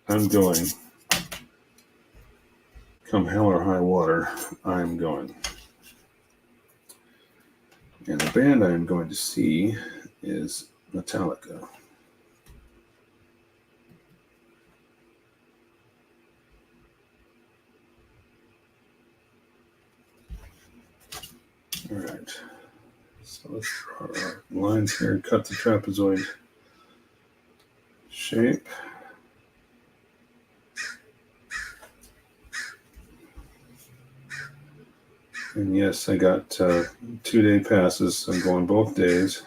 I'm going. Come hell or high water, I'm going. And the band I'm going to see is Metallica. All right. So let's draw our lines here and cut the trapezoid shape. And yes, I got 2-day passes. I'm going both days.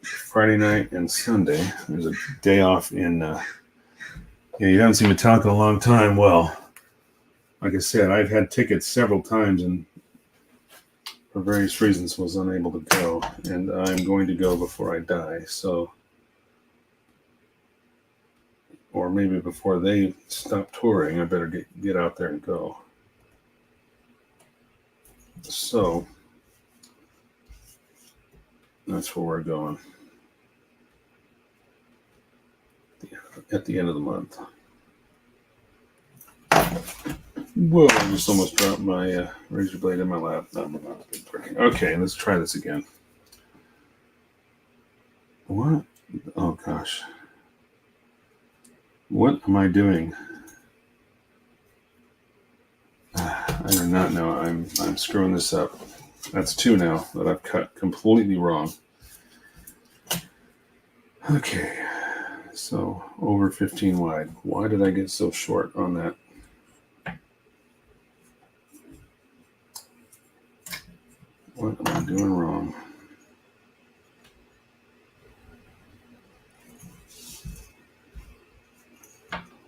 Friday night and Sunday. There's a day off in. You haven't seen Metallica in a long time. Well, like I said, I've had tickets several times and for various reasons was unable to go. And I'm going to go before I die. So, or maybe before they stop touring, I better get out there and go. So, that's where we're going. At the end of the month. Whoa, I just almost dropped my razor blade in my lap. Okay, let's try this again. What? Oh, gosh. What am I doing? I do not know. I'm screwing this up. That's 2 now that I've cut completely wrong. Okay, so over 15 wide. Why did I get so short on that? What am I doing wrong?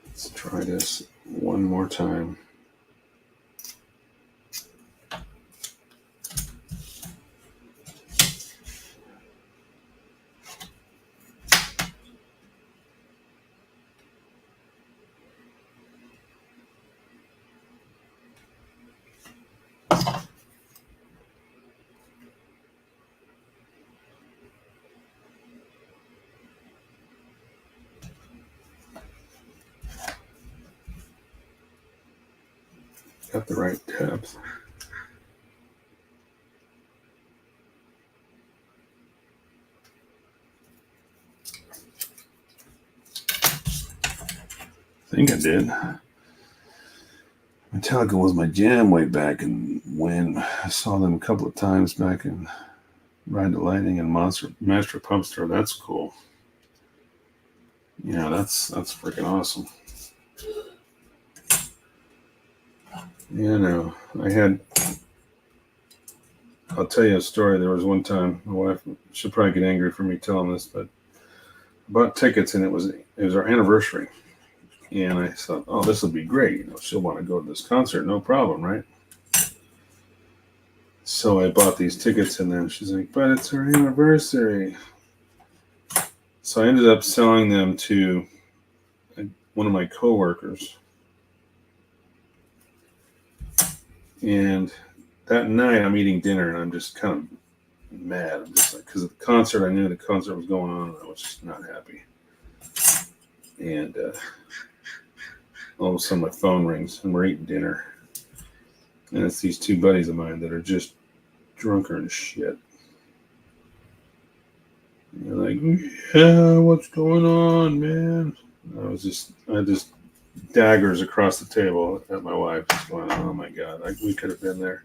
Let's try this one more time. Got the right depth. think I did. Metallica was my jam way back, and when I saw them a couple of times back in Ride the Lightning and Master Pumpster. That's cool. Yeah, that's freaking awesome. You know, I'll tell you a story. There was one time, my wife, she'll probably get angry for me telling this, but I bought tickets, and it was our anniversary. And I thought, oh, this will be great. You know, she'll want to go to this concert, no problem, right? So I bought these tickets, and then she's like, but it's her anniversary. So I ended up selling them to one of my coworkers. And that night I'm eating dinner, and I'm just kind of mad. I'm just like, because of the concert, I knew the concert was going on, and I was just not happy. And all of a sudden my phone rings, and we're eating dinner. And it's these two buddies of mine that are just drunker and shit. And they're like, yeah, what's going on, man? I just daggers across the table at my wife, just going, oh my God, we could have been there.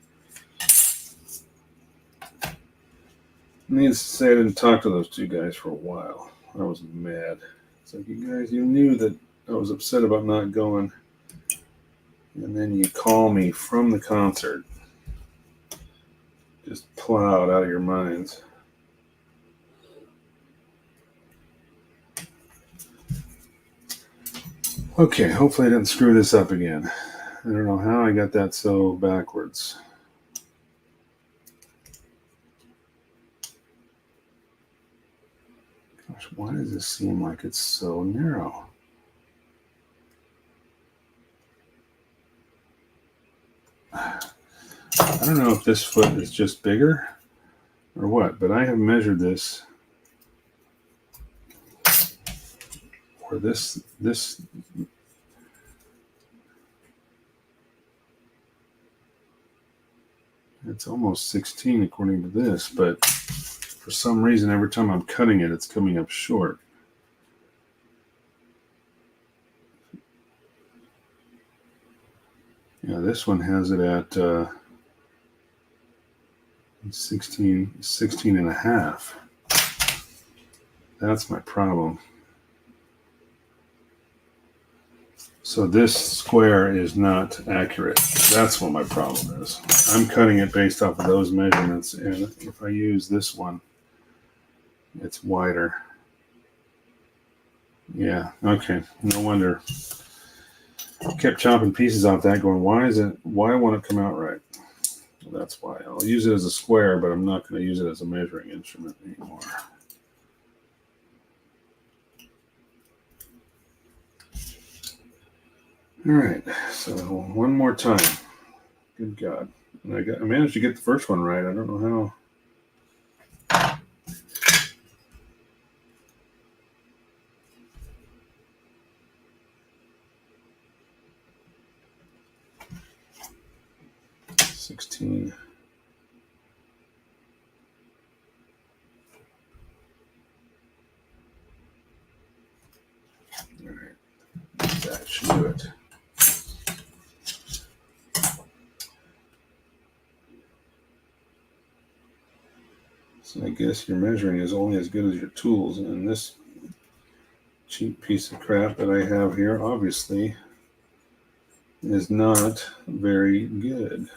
Needless to say, I didn't talk to those two guys for a while. I was mad. It's like, you guys, you knew that I was upset about not going. And then you call me from the concert. Just plowed out of your minds. Okay, hopefully I didn't screw this up again. I don't know how I got that so backwards. Gosh, why does this seem like it's so narrow? I don't know if this foot is just bigger or what, but I have measured this. Or this it's almost 16 according to this, but for some reason every time I'm cutting it, it's coming up short. Yeah, this one has it at 16 and a half. That's my problem. So this square is not accurate. That's what my problem is. I'm cutting it based off of those measurements, and if I use this one, it's wider. Yeah, okay. No wonder. I kept chopping pieces off that, going, why won't it come out right? Well, that's why. I'll use it as a square, but I'm not going to use it as a measuring instrument anymore. All right, so one more time. Good God. And I managed to get the first one right. I don't know how. $16. All right, that should do it. So I guess your measuring is only as good as your tools, and this cheap piece of crap that I have here obviously is not very good.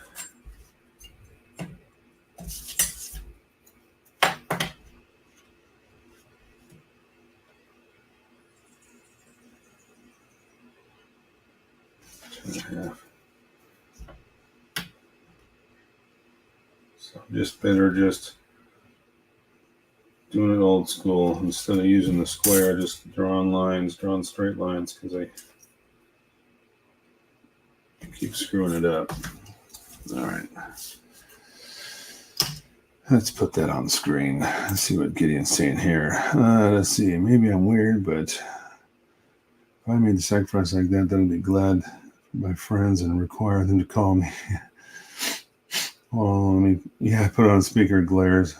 So just better doing it old school instead of using the square, just drawing straight lines, because I keep screwing it up. All right. Let's put that on the screen. Let's see what Gideon's saying here. Let's see. Maybe I'm weird, but if I made the sacrifice like that, then I'd be glad for my friends and require them to call me. Oh, I put it on speaker, glares.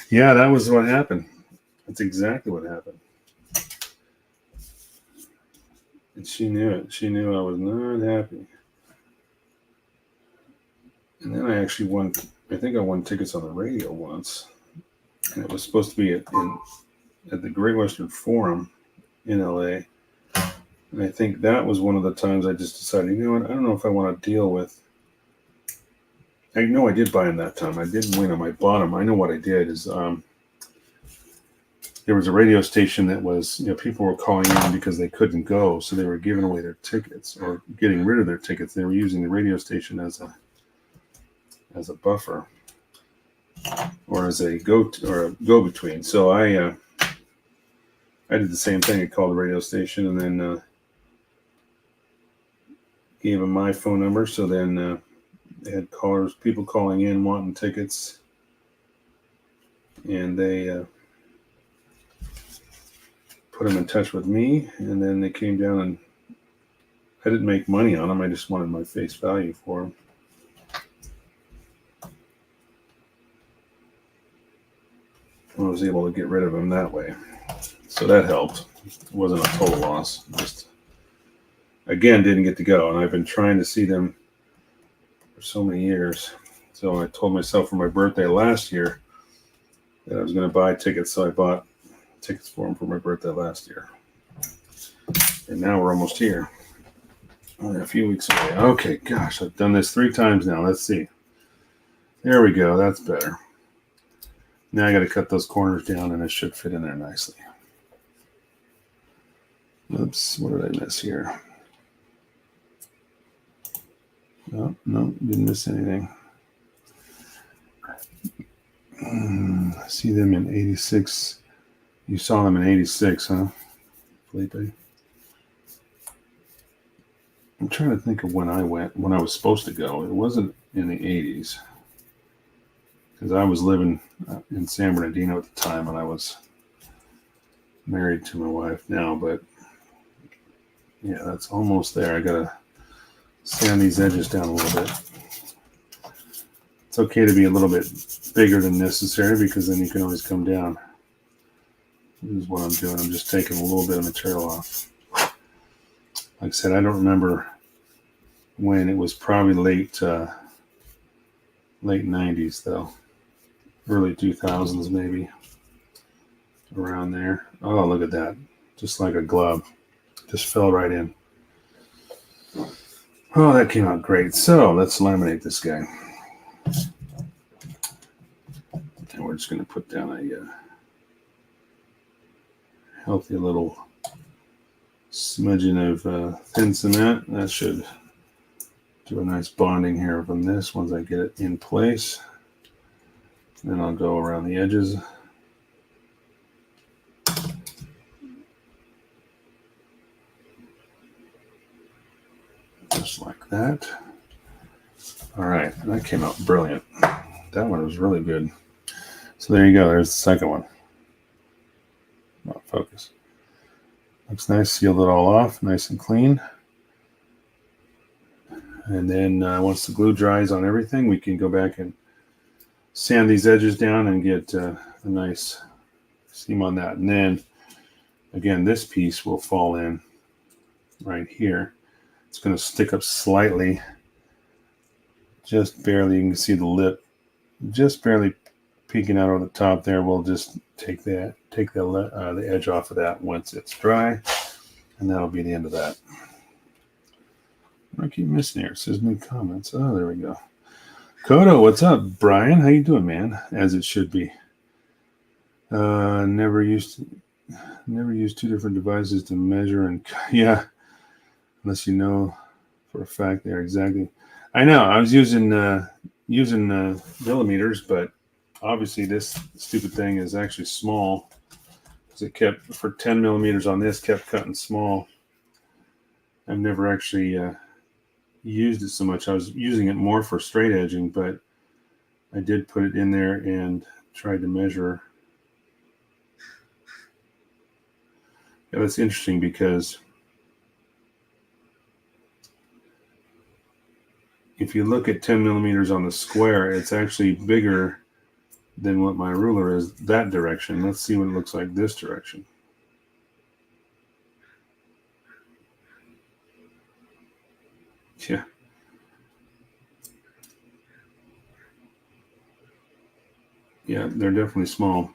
Yeah, that was what happened. That's exactly what happened. And she knew it. She knew I was not happy. And then I actually won. I think I won tickets on the radio once, and it was supposed to be at the Great Western Forum in LA. And I think that was one of the times I just decided, you know what, I don't know if I want to deal with. I know I did buy them that time. I didn't win them. I bought them. I know what I did is there was a radio station that was, people were calling in because they couldn't go, so they were giving away their tickets or getting rid of their tickets. They were using the radio station as a buffer or as a go between. So I did the same thing. I called the radio station and then gave them my phone number. So then they had people calling in wanting tickets, and they put them in touch with me, and then they came down, and I didn't make money on them. I just wanted my face value for them. I was able to get rid of them that way. So that helped. It wasn't a total loss. Just, again, didn't get to go, and I've been trying to see them for so many years. So I told myself for my birthday last year that I was going to buy tickets, so I bought tickets for them for my birthday last year. And now we're almost here. Only a few weeks away. Okay, gosh, I've done this 3 times now. Let's see. There we go. That's better. Now I got to cut those corners down, and it should fit in there nicely. Oops, what did I miss here? Oh, no, didn't miss anything. I see them in 86. You saw them in 86, huh, Felipe? I'm trying to think of when I was supposed to go. It wasn't in the 80s. Because I was living in San Bernardino at the time, and I was married to my wife now. But, yeah, that's almost there. I got to sand these edges down a little bit. It's okay to be a little bit bigger than necessary because then you can always come down. This is what I'm doing. I'm just taking a little bit of material off. Like I said, I don't remember when. It was probably late 90s, though. Early 2000s, maybe. Around there. Oh, look at that. Just like a glove. Just fell right in. Oh, that came out great. So, let's laminate this guy. And we're just going to put down a healthy little smudging of thin cement. That should do a nice bonding here from this once I get it in place. Then I'll go around the edges. Just like that. All right, that came out brilliant. That one was really good. So there you go. There's the second one. Not focus. Looks nice. Sealed it all off, nice and clean. And then once the glue dries on everything, we can go back and sand these edges down and get a nice seam on that. And then, again, this piece will fall in right here. It's going to stick up slightly, just barely. You can see the lip just barely peeking out over the top there. We'll just take the edge off of that once it's dry, and that'll be the end of that. I keep missing here. It says new comments. Oh, there we go. Kodo, what's up? Brian, how you doing, man? As it should be. Never used 2 different devices to measure and yeah, unless you know for a fact they're exactly. I know. I was using millimeters, but obviously this stupid thing is actually small because it kept for 10 millimeters on this kept cutting small. I've never actually used it so much. I was using it more for straight edging, but I did put it in there and tried to measure. Yeah, that's interesting because if you look at 10 millimeters on the square, it's actually bigger than what my ruler is that direction. Let's see what it looks like this direction. Yeah. Yeah, they're definitely small.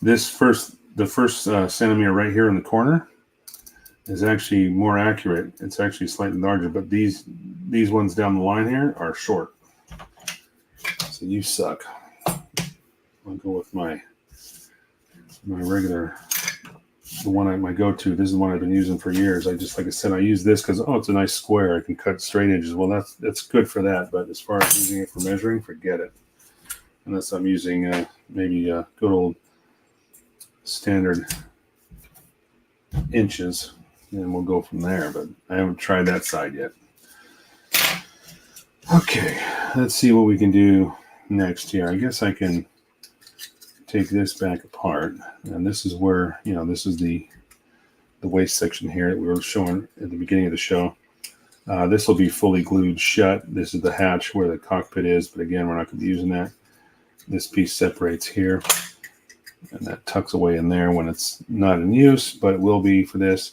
The first centimeter right here in the corner is actually more accurate. It's actually slightly larger, but these ones down the line here are short. So you suck. I'll go with my regular, the one my go-to. This is the one I've been using for years. Like I said, I use this because it's a nice square. I can cut straight edges. Well, that's good for that. But as far as using it for measuring, forget it. Unless I'm using maybe good old standard inches, and we'll go from there. But I haven't tried that side yet. Okay, let's see what we can do next here. I guess I can take this back apart, and this is where, this is the waist section here that we were showing at the beginning of the show. This will be fully glued shut. This is the hatch where the cockpit is, but again, we're not going to be using that. This piece separates here, and that tucks away in there when it's not in use, but it will be for this.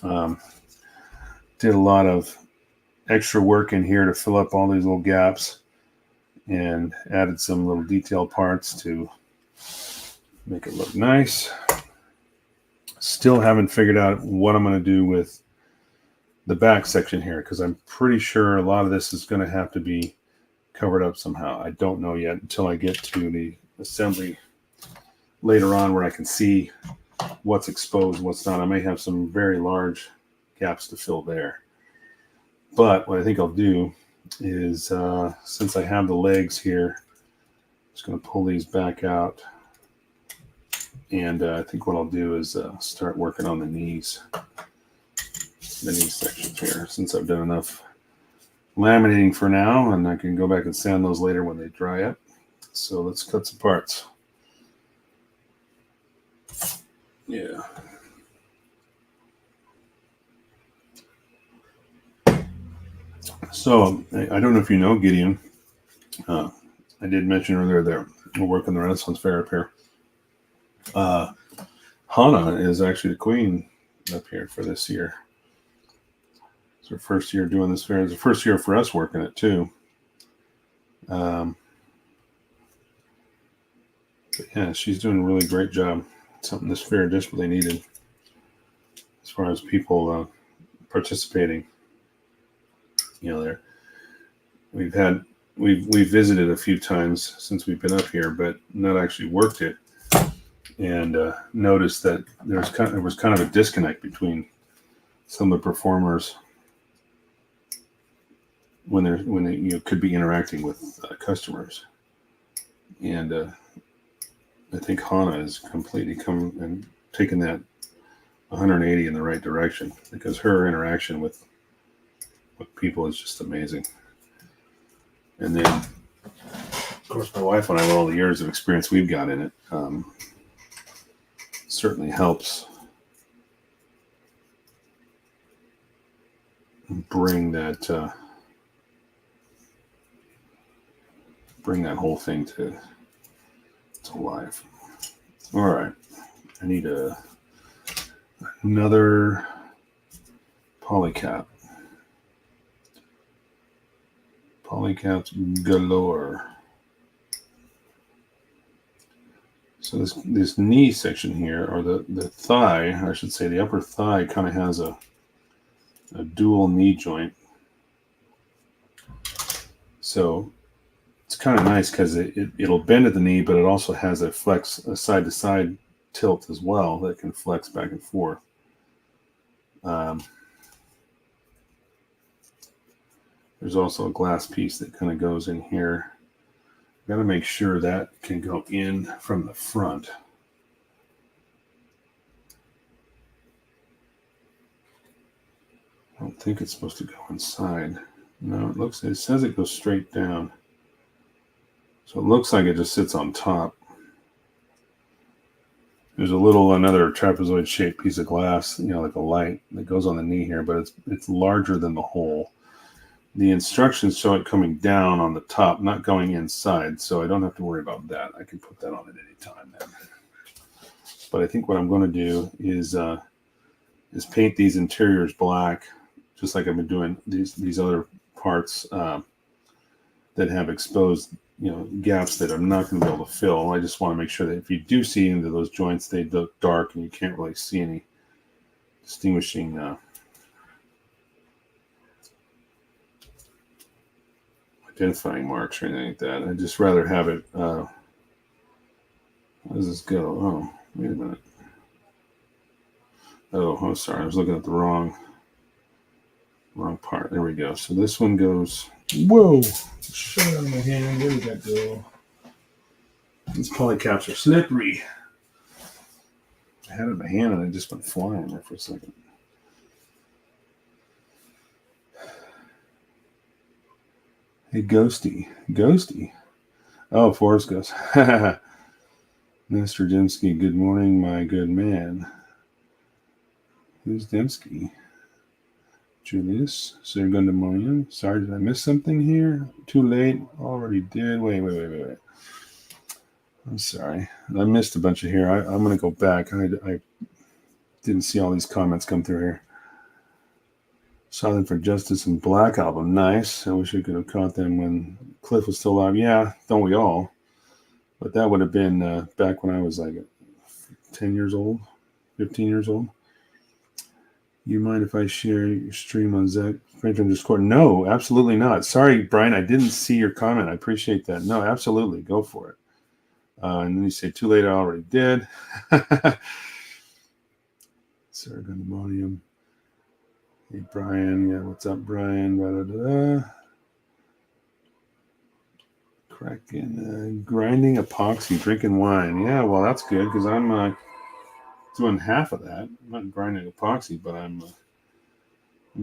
Did a lot of extra work in here to fill up all these little gaps, and added some little detail parts to make it look nice. Still haven't figured out what I'm going to do with the back section here, because I'm pretty sure a lot of this is going to have to be covered up somehow. I don't know yet until I get to the assembly later on where I can see what's exposed, what's not. I may have some very large gaps to fill there. But what I think I'll do is, since I have the legs here, I'm just going to pull these back out. And I think what I'll do is start working on the knee sections here, since I've done enough laminating for now, and I can go back and sand those later when they dry up. So let's cut some parts. Yeah. So I don't know if you know Gideon. I did mention earlier that we're working the Renaissance Fair up here. Hannah is actually the queen up here for this year. It's her first year doing this fair. It's the first year for us working it too. But yeah, she's doing a really great job. Something this fair desperately needed as far as people participating. There we've visited a few times since we've been up here, but not actually worked it. And noticed that there was kind of a disconnect between some of the performers when they could be interacting with customers, and I think Hannah has completely come and taken that 180 in the right direction, because her interaction with people is just amazing. And then, of course, my wife and I, with all the years of experience we've got in it, certainly helps bring that whole thing to life. All right, I need another polycap. Polycaps galore. So this knee section here, or the thigh, I should say, the upper thigh kind of has a dual knee joint. So it's kind of nice because it'll bend at the knee, but it also has a side-to-side tilt as well that can flex back and forth. There's also a glass piece that kind of goes in here. Got to make sure that can go in from the front. I don't think it's supposed to go inside. No, it says it goes straight down. So it looks like it just sits on top. There's another trapezoid shaped piece of glass, like a light that goes on the knee here, but it's larger than the hole. The instructions show it coming down on the top, not going inside, so I don't have to worry about that. I can put that on at any time then. But I think what I'm going to do is paint these interiors black just like I've been doing these other parts that have exposed, gaps that I'm not going to be able to fill. I just want to make sure that if you do see into those joints, they look dark and you can't really see any distinguishing identifying marks or anything like that. I'd just rather have it. How does this go? Oh, wait a minute. Oh, I'm sorry. I was looking at the wrong part. There we go. So this one goes. Whoa! Shut out of my hand. Where did that go? These polycaps are slippery. I had it in my hand and I just went flying there for a second. Hey, Ghosty. Oh, Forrest goes. Mr. Dembski, good morning, my good man. Who's Dembski? Julius, Sir Gundamonian. Sorry, did I miss something here? Too late. Already did. Wait. I'm sorry. I missed a bunch of here. I'm going to go back. I didn't see all these comments come through here. Silent for Justice and Black Album. Nice. I wish I could have caught them when Cliff was still alive. Yeah, don't we all? But that would have been back when I was like 10 years old, 15 years old. You mind if I share your stream on Zach Franklin Discord? No, absolutely not. Sorry, Brian, I didn't see your comment. I appreciate that. No, absolutely. Go for it. And then you say, too late, I already did. Sarah Gundamonium. Hey, Brian. Yeah, what's up, Brian? Cracking, grinding epoxy, drinking wine. Yeah, well, that's good because I'm doing half of that. I'm not grinding epoxy, but I'm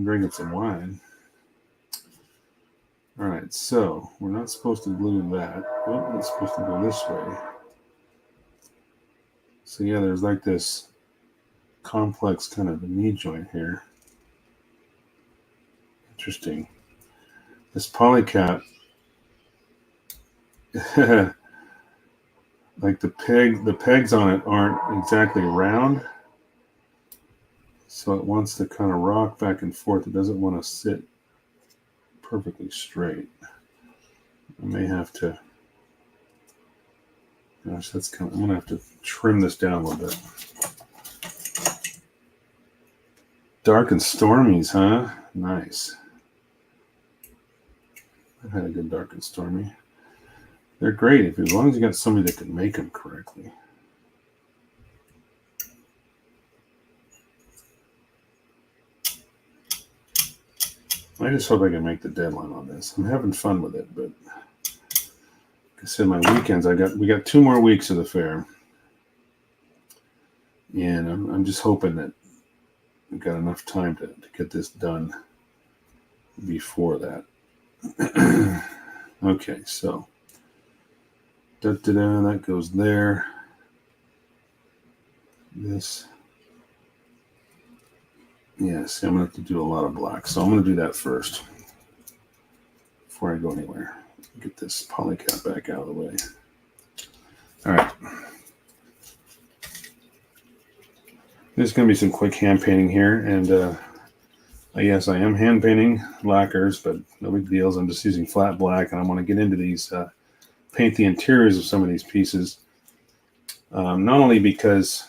drinking some wine. All right, so we're not supposed to glue that. Oh, it's supposed to go this way. So yeah, there's like this complex kind of knee joint here. Interesting. This polycap, like the pegs on it aren't exactly round. So it wants to kind of rock back and forth. It doesn't want to sit perfectly straight. I may have to, gosh, I'm going to have to trim this down a little bit. Dark and Stormies, huh? Nice. I've had a good Dark and Stormy. They're great as long as you got somebody that can make them correctly. I just hope I can make the deadline on this. I'm having fun with it, but like I said, my weekends, we got 2 more weeks of the fair. And I'm just hoping that we've got enough time to get this done before that. Okay, so that goes there. This. Yeah, see, I'm going to have to do a lot of black. So I'm going to do that first before I go anywhere. Get this polycap back out of the way. All right. There's going to be some quick hand painting here. And yes, I am hand painting lacquers, but no big deals. I'm just using flat black, and I want to get into these, paint the interiors of some of these pieces. Not only because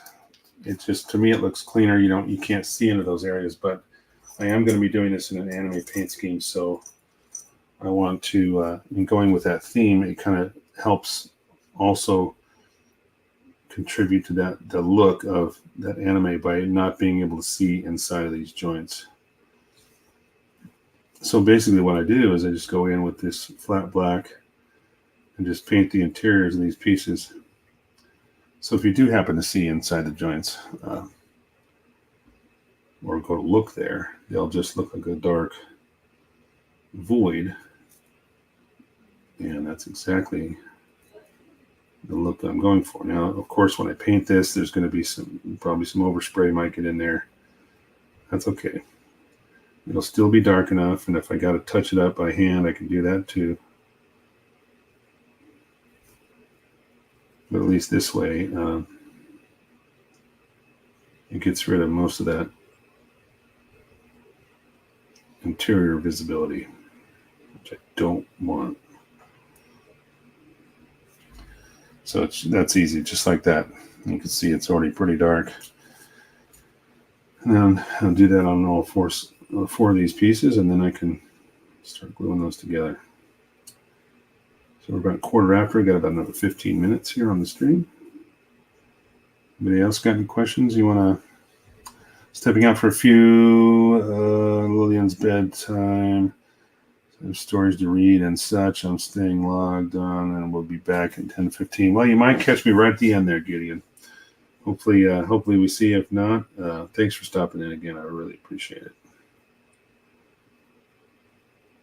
it's just, to me, it looks cleaner. You can't see into those areas, but I am going to be doing this in an anime paint scheme. So I want to, in going with that theme, it kind of helps also contribute to the look of that anime by not being able to see inside of these joints. So basically what I do is I just go in with this flat black and just paint the interiors of these pieces. So if you do happen to see inside the joints or go to look there, they'll just look like a dark void. And that's exactly the look that I'm going for. Now, of course, when I paint this, there's going to be probably some overspray might get in there. That's okay. It'll still be dark enough, and if I got to touch it up by hand, I can do that too. But at least this way, it gets rid of most of that interior visibility, which I don't want. So that's easy, just like that. You can see it's already pretty dark. And then I'll do that on all four of these pieces, and then I can start gluing those together. So we're about a quarter after. Got about another 15 minutes here on the stream. Anybody else got any questions? You want to stepping out for a few? Lillian's bedtime. There's stories to read and such. I'm staying logged on, and we'll be back in 10:15. Well, you might catch me right at the end there, Gideon. Hopefully we see you. If not, thanks for stopping in again. I really appreciate it.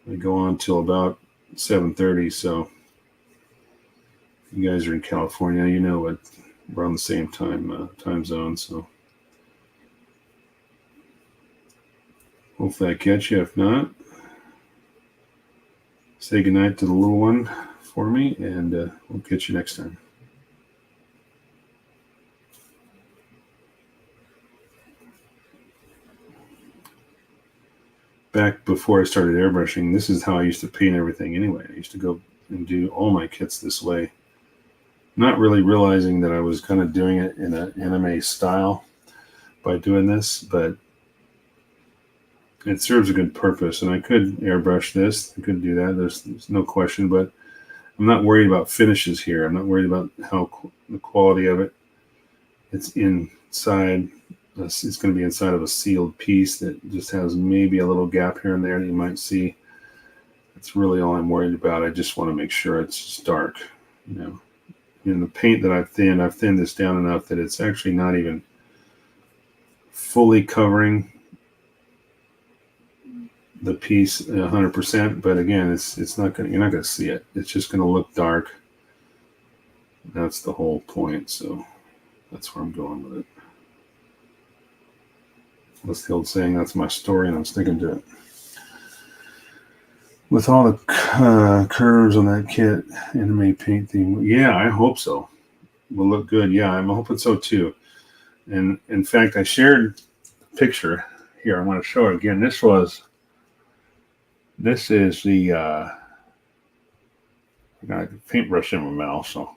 We go on till about 7:30, so if you guys are in California, you know what, we're on the same time zone, so hopefully I catch you. If not, say goodnight to the little one for me, and we'll catch you next time. Back before I started airbrushing, this is how I used to paint everything anyway. I used to go and do all my kits this way, not really realizing that I was kind of doing it in an anime style by doing this, but it serves a good purpose. And I could airbrush this, I could do that, there's no question, but I'm not worried about finishes here. I'm not worried about the quality of it. It's inside. It's going to be inside of a sealed piece that just has maybe a little gap here and there that you might see. That's really all I'm worried about. I just want to make sure it's dark. In the paint that I've thinned this down enough that it's actually not even fully covering the piece 100%. But again, it's not going. You're not going to see it. It's just going to look dark. That's the whole point. So that's where I'm going with it. That's the old saying, that's my story, and I'm sticking to it. With all the curves on that kit, anime paint theme, yeah, I hope so. Will look good. Yeah, I'm hoping so too. And in fact, I shared a picture here. I want to show it again. This is the I got a paintbrush in my mouth, so.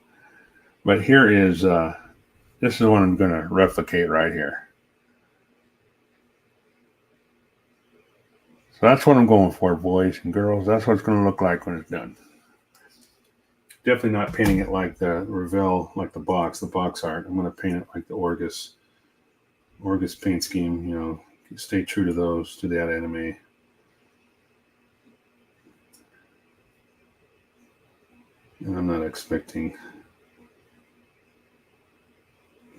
But here is this is what I'm going to replicate right here. So that's what I'm going for, boys and girls. That's what it's going to look like when it's done. Definitely not painting it like the Revell, like the box art. I'm going to paint it like the Orgus paint scheme. Stay true to those, to that anime. And I'm not expecting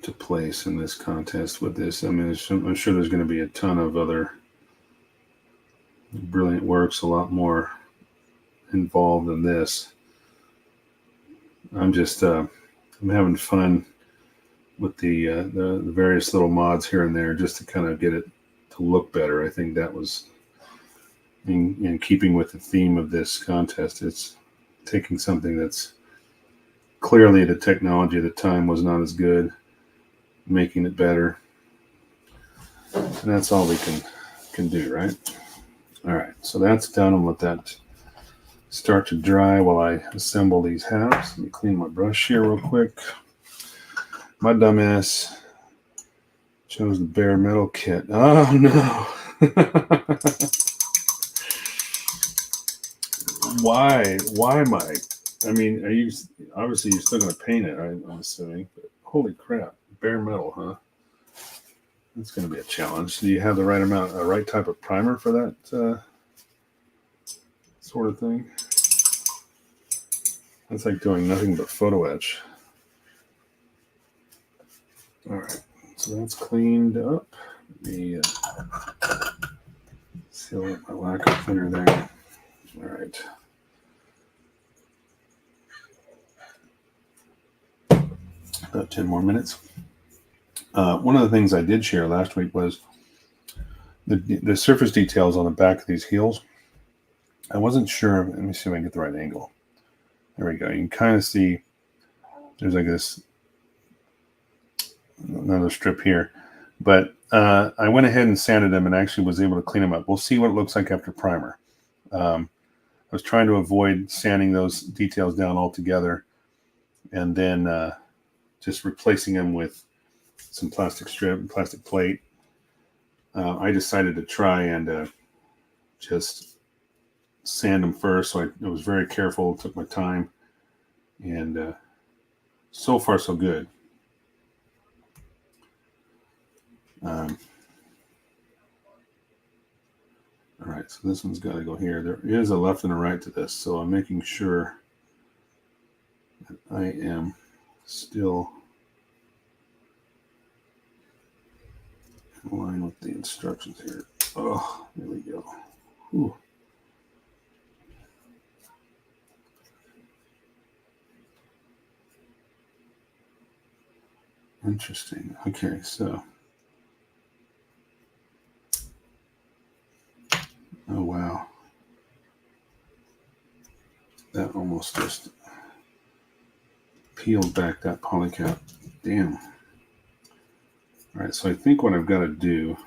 to place in this contest with this. I mean, I'm sure there's going to be a ton of other brilliant works, a lot more involved than this. I'm just I'm having fun with the various little mods here and there, just to kind of get it to look better. I think that was in keeping with the theme of this contest. It's taking something that's clearly the technology at the time was not as good, making it better, and that's all we can do, right? All right, so that's done. I'll let that start to dry while I assemble these halves. Let me clean my brush here real quick. My dumbass chose the bare metal kit. Oh no! Why? Why am I? I mean, obviously you're still going to paint it, I'm assuming. But holy crap, bare metal, huh? That's going to be a challenge. Do you have the right type of primer for that sort of thing? That's like doing nothing but photo etch. All right, so that's cleaned up. Let me seal up my lacquer thinner there. All right. About 10 more minutes. One of the things I did share last week was the surface details on the back of these heels. I wasn't sure. Let me see if I can get the right angle. There we go. You can kind of see there's like this, another strip here. But I went ahead and sanded them and actually was able to clean them up. We'll see what it looks like after primer. I was trying to avoid sanding those details down altogether, and then just replacing them with some plastic plate. I decided to try and just sand them first, so I was very careful, took my time, and so far so good. All right, so this one's got to go here. There is a left and a right to this, so I'm making sure that I am still in line with the instructions here. Oh, there we go. Whew. Interesting. Okay, so. Oh, wow. That almost just peeled back that polycap. Damn. All right, so I think what I've got to do,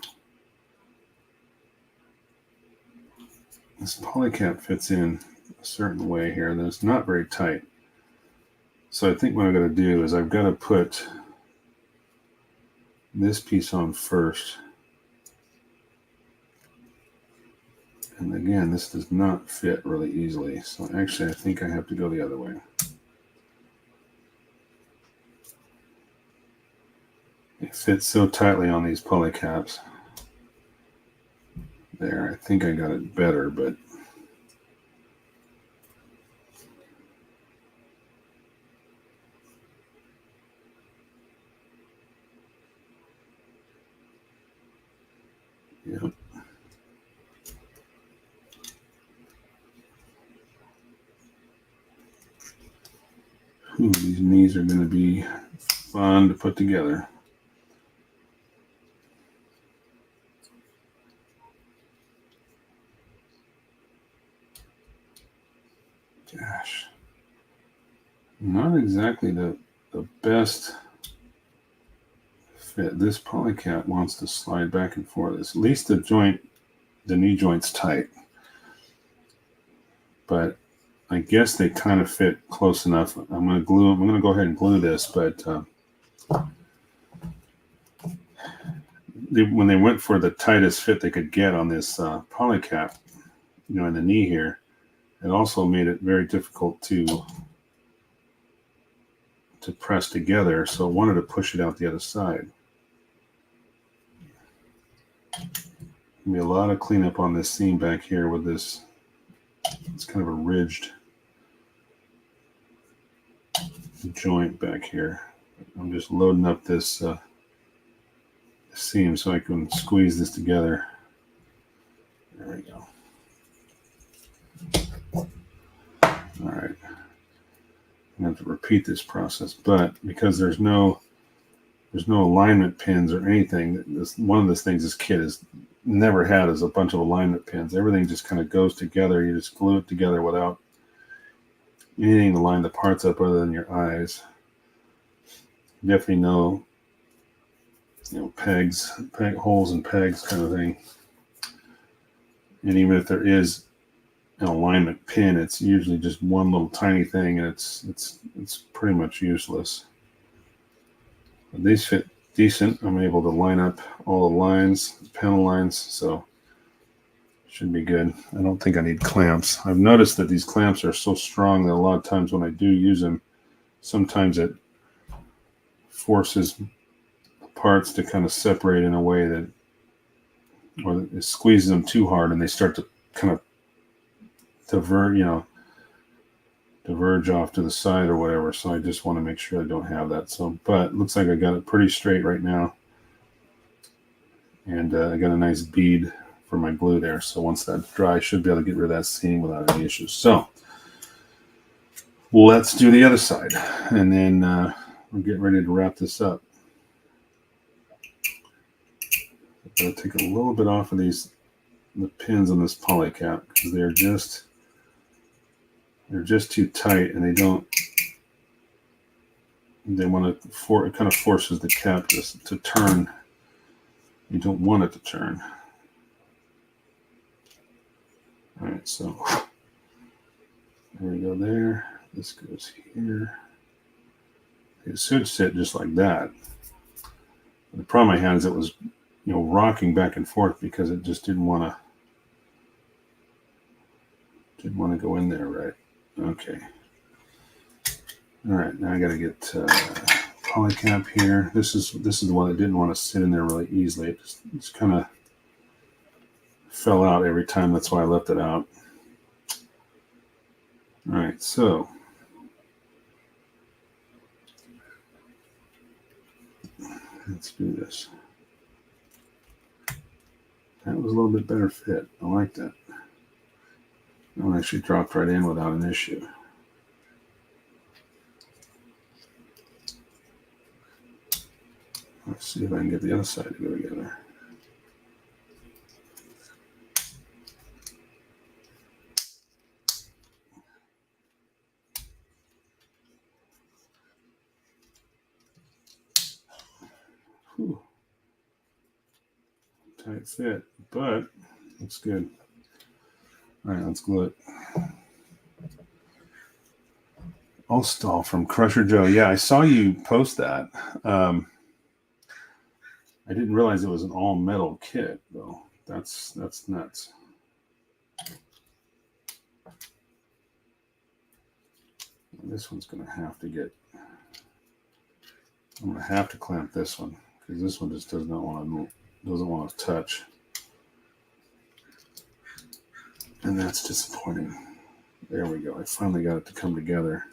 this polycap fits in a certain way here, and it's not very tight. So I think what I've got to do is I've got to put this piece on first. And again, this does not fit really easily. So actually, I think I have to go the other way. It fits so tightly on these polycaps. There, I think I got it better, but yep. Ooh, these knees are going to be fun to put together. Gosh, not exactly the best fit. This polycap wants to slide back and forth. At least the knee joint's tight, but I guess they kind of fit close enough. I'm going to go ahead and glue this, but when they went for the tightest fit they could get on this polycap, in the knee here, it also made it very difficult to press together. So I wanted to push it out the other side. Be a lot of cleanup on this seam back here with this. It's kind of a ridged joint back here. I'm just loading up this seam so I can squeeze this together. There we go. All right. I'm going to have to repeat this process, but because there's no alignment pins or anything, one of the things this kit has never had is a bunch of alignment pins. Everything just kind of goes together. You just glue it together without anything to line the parts up other than your eyes. Definitely no, holes and pegs kind of thing. And even if there is an alignment pin, it's usually just one little tiny thing, and it's pretty much useless. But these fit decent. I'm able to line up all the lines, panel lines, so should be good. I don't think I need clamps. I've noticed that these clamps are so strong that a lot of times when I do use them, sometimes it forces parts to kind of separate in a way that, or it squeezes them too hard and they start to kind of diverge off to the side or whatever. So I just want to make sure I don't have that. So, but it looks like I got it pretty straight right now. And I got a nice bead for my glue there. So once that's dry, I should be able to get rid of that seam without any issues. So let's do the other side. And then we'll get ready to wrap this up. I'm going to take a little bit off of the pins on this polycap because they're just too tight, and they want to it kind of forces the cap to turn You don't want it to turn. All right, so there we go there. This goes here. It should sit just like that. The problem I had is it was, rocking back and forth because it just didn't want to go in there right. Okay. All right, now I got to get polycap here. This is the one that didn't want to sit in there really easily. It just kind of fell out every time. That's why I left it out. All right, so let's do this. That was a little bit better fit. I like that. That one actually dropped right in without an issue. Let's see if I can get the other side to go together. Whew. Tight fit, but looks good. All right, let's glue it. Ostall from Crusher Joe. Yeah, I saw you post that. I didn't realize it was an all metal kit, though. That's nuts. This one's going to have to get. I'm going to have to clamp this one because this one just doesn't want to touch, and that's disappointing. There we go. I finally got it to come together,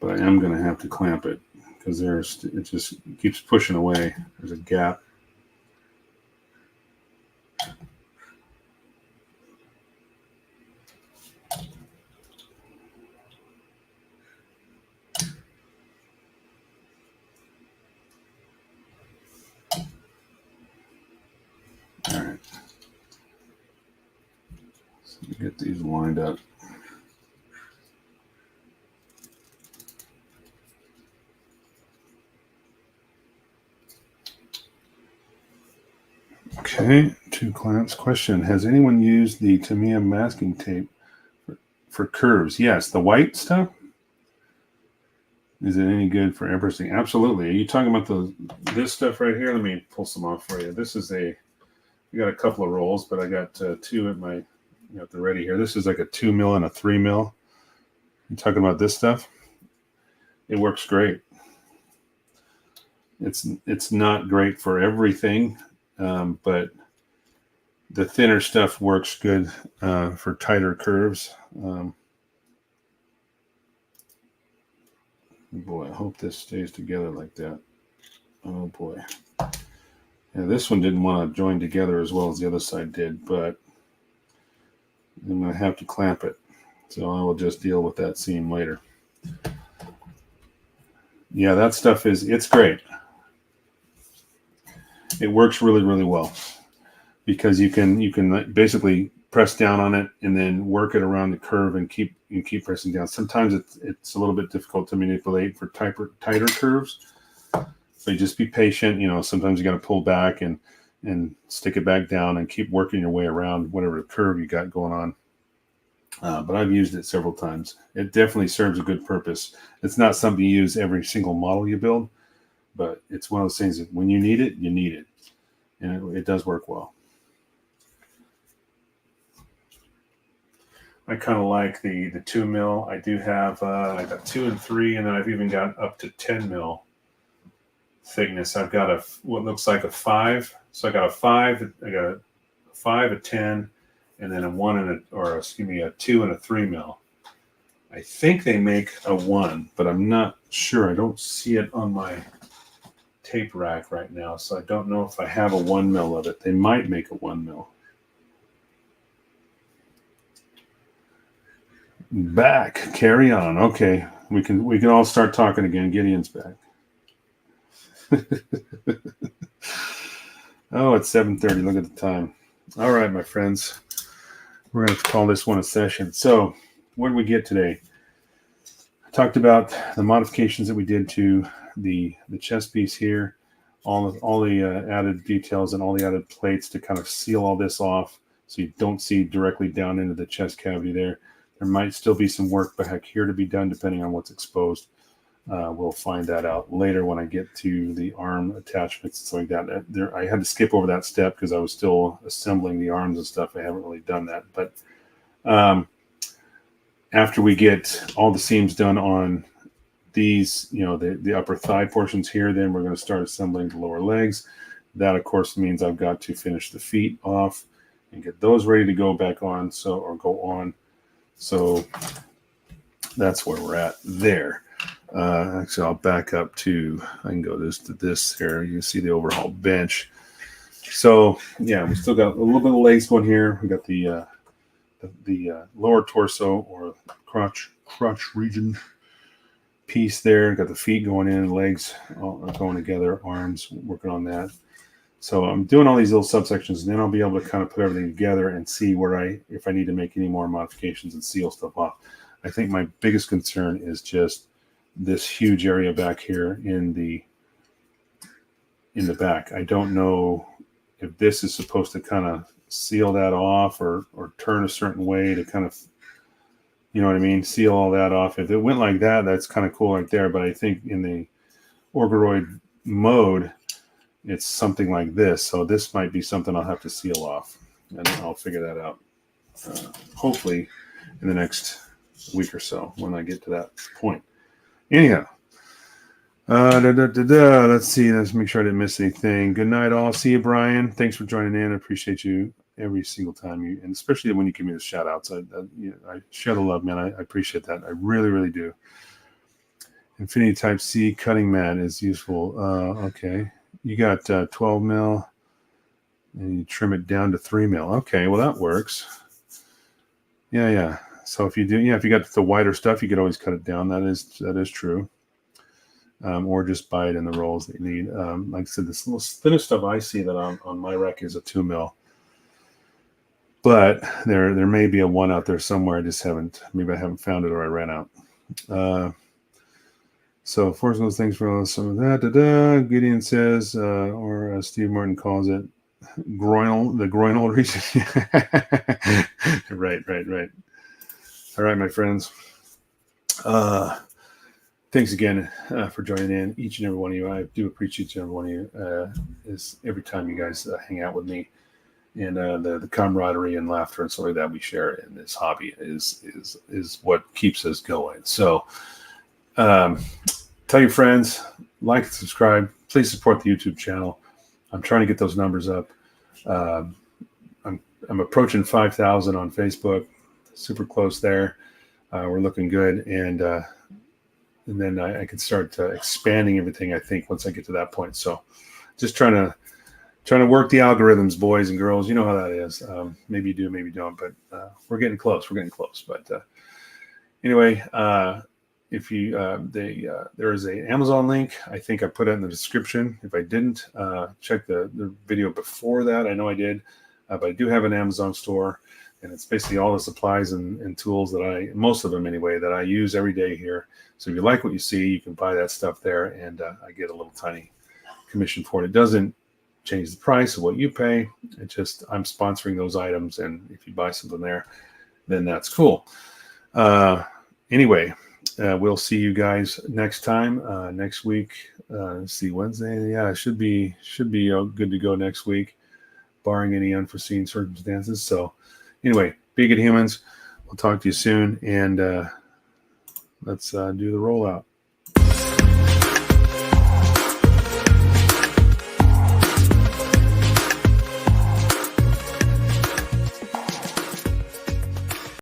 but I am going to have to clamp it because it just keeps pushing away. There's a gap. All right. So get these lined up. Okay, 2 clamps. Question: has anyone used the Tamiya masking tape for curves? Yes, the white stuff. Is it any good for everything? Absolutely. Are you talking about this stuff right here? Let me pull some off for you. This is I got a couple of rolls, but I got 2 at my at the ready here. This is like a 2 mil and a 3 mil. You talking about this stuff? It works great. It's not great for everything, but the thinner stuff works good for tighter curves. Boy, I hope this stays together like that. Oh boy. Yeah, this one didn't want to join together as well as the other side did, but I'm going to have to clamp it. So I will just deal with that seam later. Yeah, that stuff it's great. It works really, really well because you can basically press down on it and then work it around the curve and keep pressing down. Sometimes it's a little bit difficult to manipulate for tighter curves. So you just be patient. Sometimes you got to pull back and stick it back down and keep working your way around whatever curve you got going on. But I've used it several times. It definitely serves a good purpose. It's not something you use every single model you build, but it's one of those things that when you need it, you need it. And it does work well. I kind of like the 2 mil. I do have, I got 2 and 3, and then I've even got up to 10 mil thickness. I've got what looks like a 5. So I got a 5, I got a 5, a 10, and then a 2 and a 3 mil. I think they make a 1, but I'm not sure. I don't see it on my tape rack right now, so I don't know if I have a 1 mil of it. They might make a 1 mil. Back, carry on. Okay, we can all start talking again. Gideon's back. Oh, it's 7:30. Look at the time. All right, my friends, we're going to call this one a session. So, what did we get today? I talked about the modifications that we did to the chest piece here. all the added details and all the added plates to kind of seal all this off so you don't see directly down into the chest cavity there. There might still be some work back here to be done depending on what's exposed. We'll find that out later when I get to the arm attachments and stuff like that. I had to skip over that step because I was still assembling the arms and stuff. I haven't really done that. But after we get all the seams done on these, the upper thigh portions here, then we're going to start assembling the lower legs. That, of course, means I've got to finish the feet off and get those ready to go back on, go on. So that's where we're at there. Actually, I'll back up to, I can go to this here. You can see the overhaul bench. So yeah, we still got a little bit of legs going here. We got the lower torso or crotch region piece there. Got the feet going in, legs all going together, arms working on that. So I'm doing all these little subsections, and then I'll be able to kind of put everything together and see if I need to make any more modifications and seal stuff off. I think my biggest concern is just this huge area back here in the back. I don't know if this is supposed to kind of seal that off or turn a certain way to kind of, you know what I mean, seal all that off. If it went like that, that's kind of cool right there. But I think in the orgoroid mode, it's something like this. So this might be something I'll have to seal off, and I'll figure that out hopefully in the next week or so when I get to that point. Anyhow, let's see. Let's make sure I didn't miss anything. Good night, all. See you, Brian. Thanks for joining in. I appreciate you every single time, and especially when you give me the shout outs. I share the love, man. I appreciate that. I really, really do. Infinity Type C cutting mat is useful. Okay. You got 12 mil, and you trim it down to 3 mil. Okay, well that works. Yeah. So if you got the wider stuff, you could always cut it down. That is true. Or just buy it in the rolls that you need. Like I said, this little thinnest stuff I see that on my rack is a 2 mil. But there may be a 1 out there somewhere. Maybe I haven't found it or I ran out. So force those things for some of that. Gideon says, or Steve Martin calls it, the groinal region. Right. All right, my friends. Thanks again for joining in, each and every one of you. I do appreciate each and every one of you. Is every time you guys hang out with me, and the camaraderie and laughter and stuff like that we share in this hobby is what keeps us going. So. Tell your friends, like and subscribe. Please support the YouTube channel. I'm trying to get those numbers up. I'm approaching 5,000 on Facebook. Super close there. We're looking good, and then I can start expanding everything, I think, once I get to that point. So, just trying to work the algorithms, boys and girls. You know how that is. Maybe you do, maybe you don't, but we're getting close. But anyway. If you there is a Amazon link. I think I put it in the description. If I didn't, check the video before that. I know I did, but I do have an Amazon store, and it's basically all the supplies and tools that most of them anyway, that I use every day here. So if you like what you see, you can buy that stuff there, and I get a little tiny commission for it. It doesn't change the price of what you pay. It just, I'm sponsoring those items, and if you buy something there, then that's cool. Anyway. We'll see you guys next time. Next week, let's see, Wednesday. Yeah, it should be good to go next week, barring any unforeseen circumstances. So, anyway, be good humans. We'll talk to you soon, and let's do the rollout.